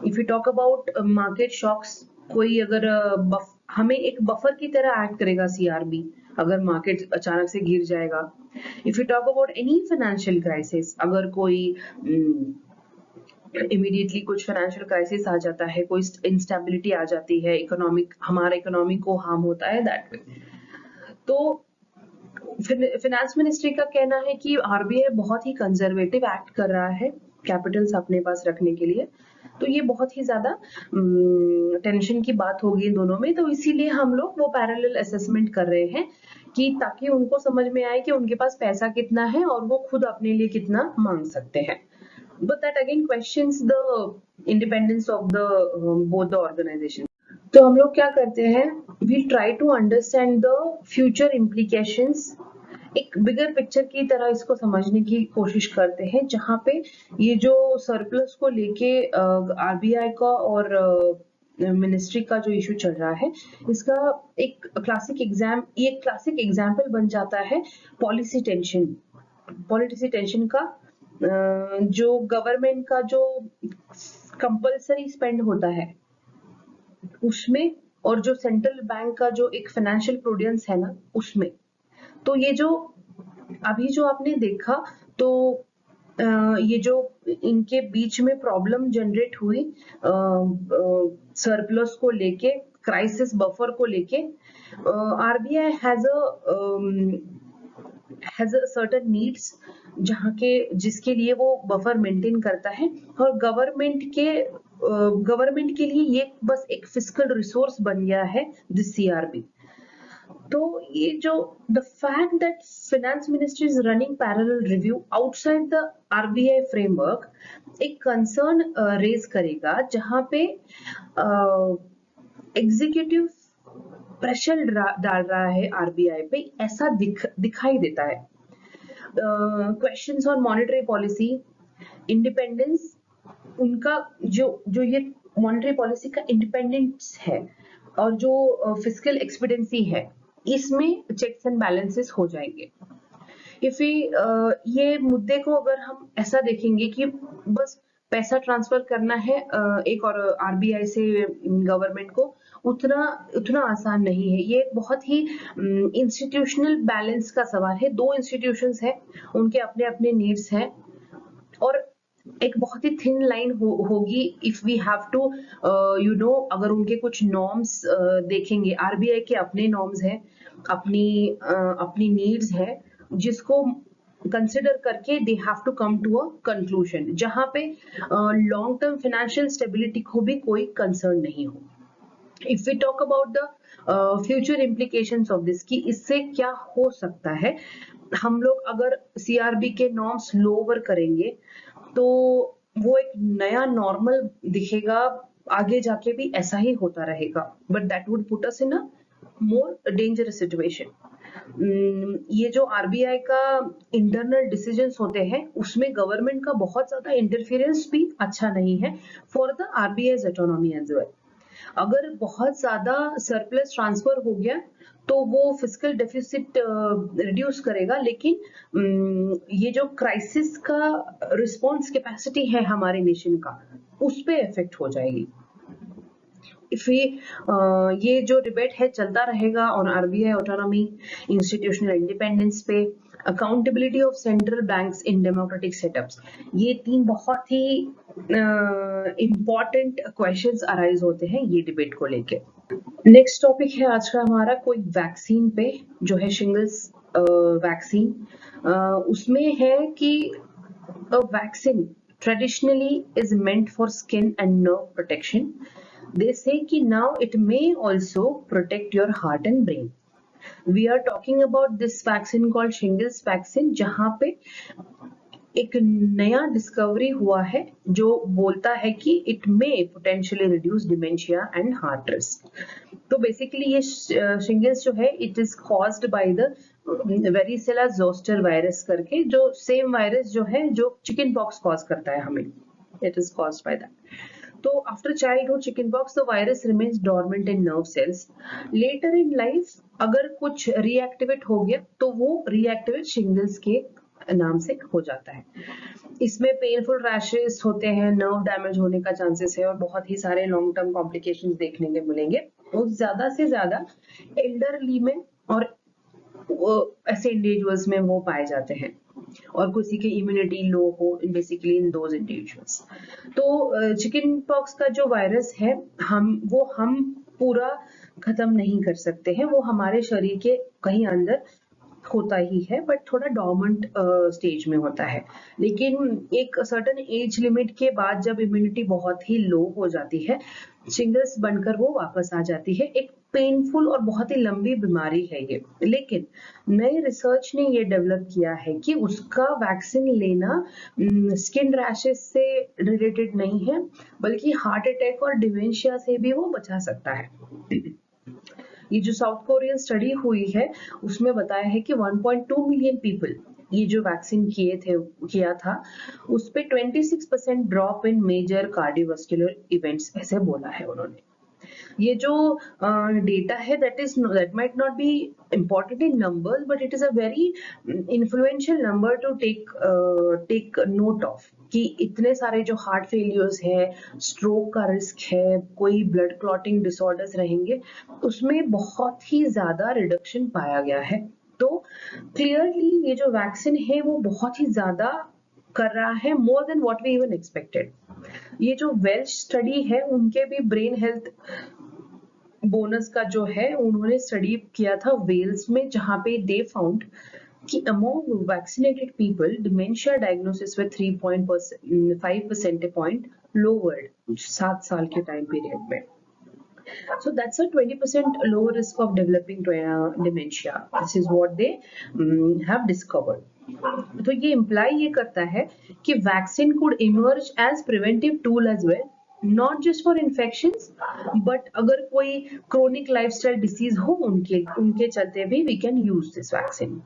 If you talk about market shocks, कोई अगर हमें एक बफर की तरह एक्ट करेगा सीआरबी अगर मार्केट अचानक से गिर जाएगा। If you talk about any financial crisis, अगर कोई इमीडिएटली कुछ फाइनेंशियल क्राइसिस आ जाता है, कोई इंस्टेबिलिटी आ जाती है, हमारा इकोनॉमिक को हार्म होता है दैट वे, तो फाइनेंस मिनिस्ट्री का कहना है कि आरबीआई बहुत ही कंजर्वेटिव एक्ट कर रहा है कैपिटल्स अपने पास रखने के लिए। तो ये बहुत ही ज्यादा टेंशन की बात होगी इन दोनों में, तो इसीलिए हम लोग वो पैरेलल असेसमेंट कर रहे हैं कि ताकि उनको समझ में आए कि उनके पास पैसा कितना है और वो खुद अपने लिए कितना मांग सकते हैं। But that again questions the independence of the both the organization. तो हम लोग क्या करते हैं, we try to understand the future implications, एक बिगर पिक्चर की तरह इसको समझने की कोशिश करते हैं, जहां पे ये जो सरप्लस को लेके आरबीआई का और मिनिस्ट्री का जो इशू चल रहा है, इसका एक क्लासिक एग्जाम्पल बन जाता है पॉलिसी टेंशन का, जो गवर्नमेंट का जो कंपल्सरी स्पेंड होता है उसमें, और जो सेंट्रल बैंक का जो एक फाइनेंशियल प्रूडेंस है ना उसमें। तो ये जो अभी जो आपने देखा, तो ये जो इनके बीच में प्रॉब्लम जनरेट हुई सरप्लस को लेके, क्राइसिस बफर को लेके, RBI has a certain needs जिसके लिए वो बफर मेंटेन करता है, और गवर्नमेंट के गवर्नमेंट के लिए ये बस एक फिस्कल रिसोर्स बन गया है दिस सीआरबी। तो ये जो the fact that finance ministry is running parallel review outside the RBI framework एक कंसर्न रेज करेगा, जहां पे एग्जीक्यूटिव प्रेशर डाल रहा है आरबीआई पे, ऐसा दिखाई देता है। Questions on monetary policy independence, उनका जो ये मॉनेटरी पॉलिसी का इंडिपेंडेंस है और जो फिस्कल एक्सपीडेंसी है, इसमें चेक्स एंड बैलेंसेस हो जाएंगे। इफ ये मुद्दे को अगर हम ऐसा देखेंगे कि बस पैसा ट्रांसफर करना है एक और आरबीआई से गवर्नमेंट को, उतना आसान नहीं है। ये बहुत ही इंस्टीट्यूशनल बैलेंस का सवाल है। दो इंस्टीट्यूशंस है, उनके अपने अपने नीड्स हैं और एक बहुत ही थिन लाइन होगी इफ वी हैव टू अगर उनके कुछ नॉर्म्स देखेंगे। आरबीआई के अपने नॉर्म्स हैं, अपनी नीड्स है, जिसको कंसिडर करके they have to come to a conclusion, जहां पे लॉन्ग टर्म फाइनेंशियल स्टेबिलिटी को भी कोई कंसर्न नहीं हो। If we talk about the future implications of this, कि इससे क्या हो सकता है, हम लोग अगर सीआरबी के नॉर्म्स लोअर करेंगे तो वो एक नया नॉर्मल दिखेगा, आगे जाके भी ऐसा ही होता रहेगा, but that would put us in a more dangerous situation. ये जो आरबीआई का इंटरनल डिसीजंस होते हैं, उसमें गवर्नमेंट का बहुत ज्यादा इंटरफेरेंस भी अच्छा नहीं है for the RBI's autonomy as well. अगर बहुत ज्यादा सरप्लस ट्रांसफर हो गया तो वो फिस्कल डेफिसिट रिड्यूस करेगा, लेकिन ये जो क्राइसिस का रिस्पॉन्स कैपेसिटी है हमारे नेशन का, उस पे इफेक्ट हो जाएगी। इफ ये जो डिबेट है चलता रहेगा on RBI autonomy, institutional independence पे, accountability of central banks in democratic setups, ये तीन बहुत ही इंपॉर्टेंट क्वेश्चंस अराइज होते हैं ये डिबेट को लेके। नेक्स्ट टॉपिक है आज का हमारा कोई वैक्सीन पे, जो है शिंगल्स वैक्सीन। उसमें है कि a vaccine traditionally is meant for skin and nerve protection. They say कि now it may also protect your heart and brain. We are talking about this vaccine called shingles vaccine, जहां पे एक नया discovery हुआ है जो बोलता है कि it may potentially reduce dementia and heart risk. तो बेसिकली ये शिंगल्स जो है, it is caused by the varicella zoster virus करके, जो सेम वायरस जो है जो चिकन पॉक्स कॉज करता है हमें, it is caused by that. तो after childhood chicken pox the virus remains dormant in nerve cells. Later in life अगर कुछ रीएक्टिवेट हो गया तो वो रीएक्टिवेट शिंगल्स के नाम से हो जाता है। इसमें पेनफुल रैशेस होते हैं, नर्व डैमेज होने का चांसेस है और बहुत ही सारे लॉन्ग टर्म कॉम्प्लिकेशंस देखने के मिलेंगे। वो ज्यादा से ज्यादा एल्डरली में और ऐसे इंडिविजुअल्स में वो पाए जाते हैं, और किसी की इम्यूनिटी लो हो, बेसिकली इन दोज इंडिविजुअल्स। तो चिकन पॉक्स का जो वायरस है, हम पूरा खत्म नहीं कर सकते हैं, वो हमारे शरीर के कहीं अंदर होता ही है, बट थोड़ा डॉर्मेंट स्टेज में होता है। लेकिन एक सर्टेन एज लिमिट के बाद जब इम्यूनिटी बहुत ही लो हो जाती है, शिंगल्स बनकर वो वापस आ जाती है। एक पेनफुल और बहुत ही लंबी बीमारी है ये, लेकिन नए रिसर्च ने ये डेवलप किया है कि उसका वैक्सीन लेना स्किन रैशेस से रिलेटेड नहीं है, बल्कि हार्ट अटैक और डिमेंशिया से भी वो बचा सकता है। ये जो साउथ कोरियन स्टडी हुई है, उसमें बताया है कि 1.2 मिलियन पीपल ये जो वैक्सीन किया था, उस पे 26% drop in major cardiovascular events, ऐसे बोला है उन्होंने। ये जो डेटा है that might not be important in numbers, but it is a very influential number to take note of, कि इतने सारे जो हार्ट फेलियर्स है, स्ट्रोक का रिस्क है, कोई ब्लड क्लॉटिंग डिसऑर्डर्स रहेंगे, उसमें बहुत ही ज्यादा रिडक्शन पाया गया है। तो क्लियरली ये जो वैक्सीन है वो बहुत ही ज्यादा कर रहा है, more than what we even expected. ये जो वेल्श स्टडी है, उनके भी ब्रेन हेल्थ बोनस का जो है, उन्होंने स्टडी किया था वेल्स में, जहां पे दे फाउंड कि among vaccinated people, dementia diagnosis with 3.5 percentage point lowered 7 साल के टाइम पीरियड में. So that's a 20% lower risk of developing dementia. This is what they have discovered. तो ये imply ये करता है कि vaccine could emerge as preventive tool as well, not just for infections, but अगर कोई chronic lifestyle disease हो उनके चलते भी we can use this vaccine.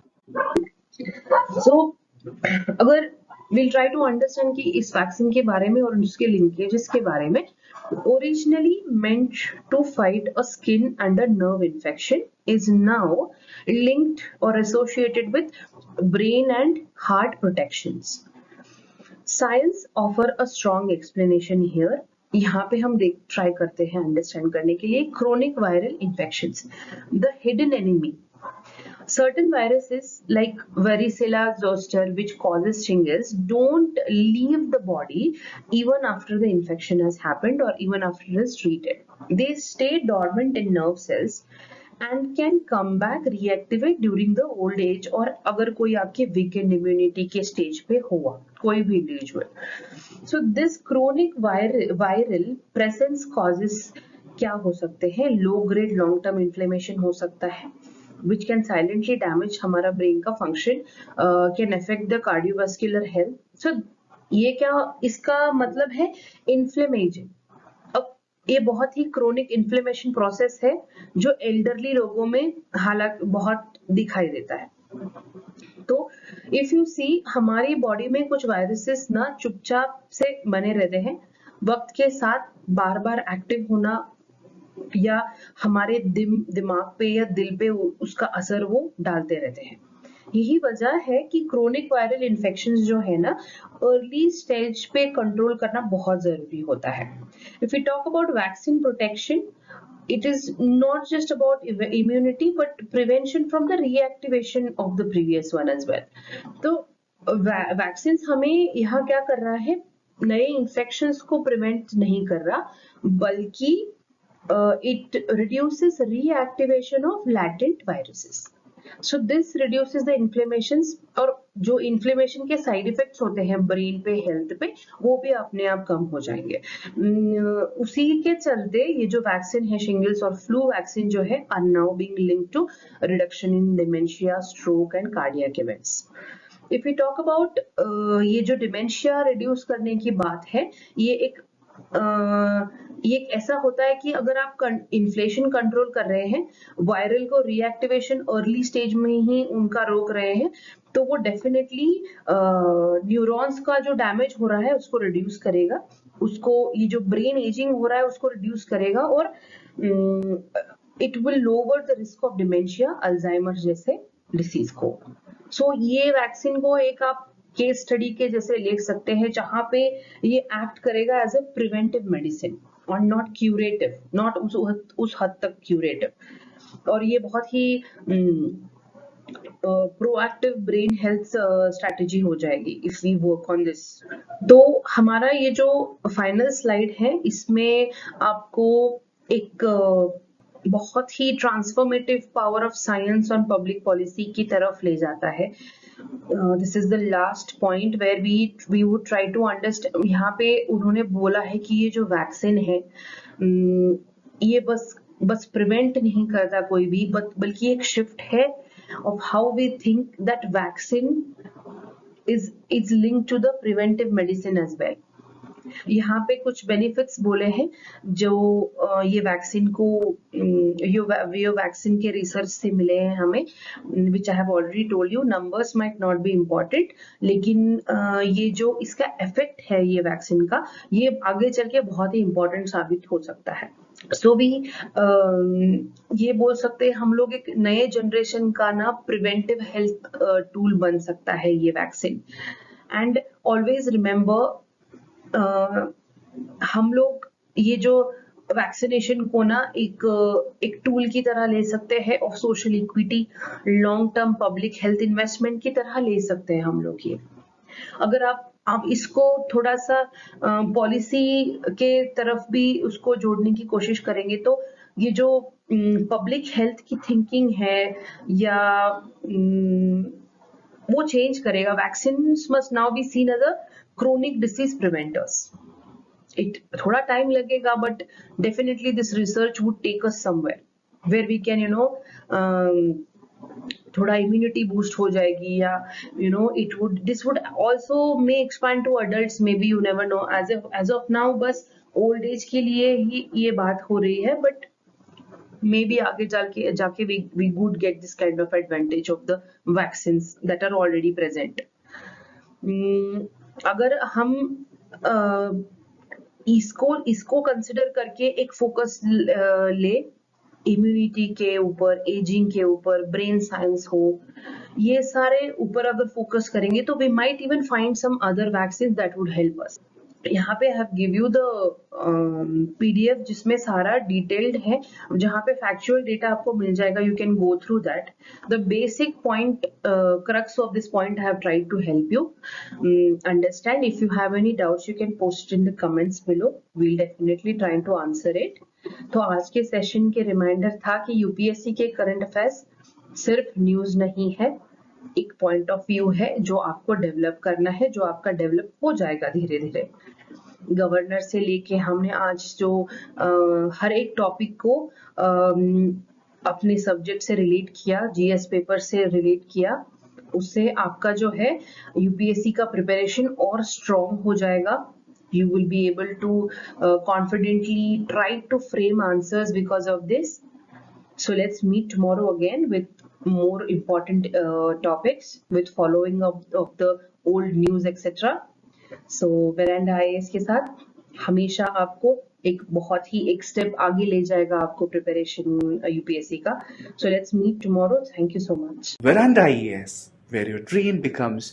So अगर we'll try to understand कि इस vaccine के बारे में और उसके linkages के बारे में. Originally meant to fight a skin and a nerve infection, is now linked or associated with brain and heart protections. Science offer a strong explanation here. यहाँ पे हम try करते हैं understand करने के लिए chronic viral infections, the hidden enemy. Certain viruses like varicella zoster, which causes shingles, don't leave the body even after the infection has happened or even after it is treated. They stay dormant in nerve cells and can come back reactivate during the old age, और अगर कोई आपके weakened immunity के stage पे हुआ कोई भी individual. So this chronic viral presence causes क्या हो सकते हैं? Low grade long term inflammation हो सकता है, which can silently damage हमारा brain का function, can affect the cardiovascular health. So ये क्या इसका मतलब है? Inflammation. अब ये बहुत ही chronic inflammation process है जो elderly लोगों में हालांकि बहुत दिखाई देता है. तो if you see हमारी body में कुछ viruses ना चुपचाप से बने रहते हैं, वक्त के साथ बार बार एक्टिव होना या हमारे दिमाग पे या दिल पे उसका असर वो डालते रहते हैं. यही वजह है कि क्रोनिक वायरल इन्फेक्शंस जो है ना अर्ली स्टेज पे कंट्रोल करना बहुत जरूरी होता है. If you talk about vaccine protection, it is not just about immunity but prevention from the reactivation of the previous one as well. तो वैक्सीन हमें यहाँ क्या कर रहा है? नए इन्फेक्शंस को प्रिवेंट नहीं कर रहा, बल्कि it reduces reactivation of latent viruses. So this reduces the inflammations, और जो inflammation के side effects होते हैं brain पे, health पे, वो भी अपने आप कम हो जाएंगे. उसी के चलते ये जो वैक्सीन है shingles और flu वैक्सीन जो है are now being linked to reduction in dementia, stroke and cardiac events. If we talk about ये जो dementia reduce करने की बात है, ये एक ऐसा होता है कि अगर आप इन्फ्लेशन कंट्रोल कर रहे हैं, वायरल को रीएक्टिवेशन अर्ली स्टेज में ही उनका रोक रहे हैं, तो वो डेफिनेटली न्यूरॉन्स का जो डैमेज हो रहा है उसको रिड्यूस करेगा, उसको ये जो ब्रेन एजिंग हो रहा है उसको रिड्यूस करेगा, और it will lower the risk of dementia, Alzheimer जैसे डिसीज को. सो ये वैक्सीन को एक आप केस स्टडी के जैसे लिख सकते हैं, जहां पे ये एक्ट करेगा एज अ प्रिवेंटिव मेडिसिन और नॉट क्यूरेटिव, नॉट उस हद तक क्यूरेटिव. और ये बहुत ही प्रोएक्टिव ब्रेन हेल्थ स्ट्रेटेजी हो जाएगी if we work on this. तो हमारा ये जो फाइनल स्लाइड है इसमें आपको एक बहुत ही transformative power of science on public policy की तरफ ले जाता है. This is the last point where we would try to understand. यहाँ पे उन्होंने बोला है कि ये जो वैक्सीन है ये बस प्रिवेंट नहीं करता कोई भी, बल्कि एक शिफ्ट है of how we think that vaccine is linked to the preventive medicine as well. यहाँ पे कुछ बेनिफिट्स बोले हैं जो ये वैक्सीन को ये वैक्सीन के रिसर्च से मिले हैं हमें, which I have already told you. Numbers might not be important, लेकिन ये जो इसका इफेक्ट है ये वैक्सीन का, ये आगे चल के बहुत ही इम्पोर्टेंट साबित हो सकता है. सो भी ये बोल सकते हैं हम लोग एक नए जनरेशन का ना प्रिवेंटिव हेल्थ टूल बन सकता है ये वैक्सीन. एंड ऑलवेज रिमेम्बर हम लोग ये जो वैक्सीनेशन को ना एक टूल की तरह ले सकते हैं of social equity, long term public health investment की तरह ले सकते हैं हम लोग ये. अगर आप इसको थोड़ा सा पॉलिसी के तरफ भी उसको जोड़ने की कोशिश करेंगे, तो ये जो पब्लिक हेल्थ की थिंकिंग है या वो चेंज करेगा. Vaccines must now be seen as a chronic disease preventers. It थोड़ा टाइम लगेगा, but definitely this research would take us somewhere where we can थोड़ा इम्यूनिटी बूस्ट हो जाएगी, या it would this would also may expand to adults, maybe you never know. As of now बस old age के लिए ही ये बात हो रही है, बट मे बी आगे जाके we would get this kind of advantage of the vaccines that are already present. अगर हम इसको कंसिडर करके एक फोकस ले, इम्यूनिटी के ऊपर, एजिंग के ऊपर, ब्रेन साइंस हो, ये सारे ऊपर अगर फोकस करेंगे तो we might even find some other vaccine that would help us. यहाँ पे have give you the PDF जिसमें सारा डिटेल्ड है, जहाँ पे फैक्चुअल डेटा आपको मिल जाएगा. You can go through that. The basic point, crux of this point I have tried to help you understand. If you have any doubts you can post in the comments below. We'll definitely try to answer it. तो आज के session के reminder था कि UPSC के current affairs सिर्फ news नहीं है, एक पॉइंट ऑफ व्यू है जो आपको डेवलप करना है, जो आपका डेवलप हो जाएगा धीरे धीरे. गवर्नर से लेके हमने आज जो हर एक टॉपिक को अपने सब्जेक्ट से रिलेट किया, जीएस पेपर से रिलेट किया, उससे आपका जो है यूपीएससी का प्रिपरेशन और स्ट्रॉन्ग हो जाएगा. You will be able to confidently try to frame answers because of this. So let's meet tomorrow again with more important topics, with following of the old news etc. So Veranda IAS के साथ हमेशा आपको एक बहुत ही एक step आगे ले जाएगा आपको प्रिपरेशन यूपीएससी का. So let's meet tomorrow. Thank you so much. Veranda IAS, where your dream becomes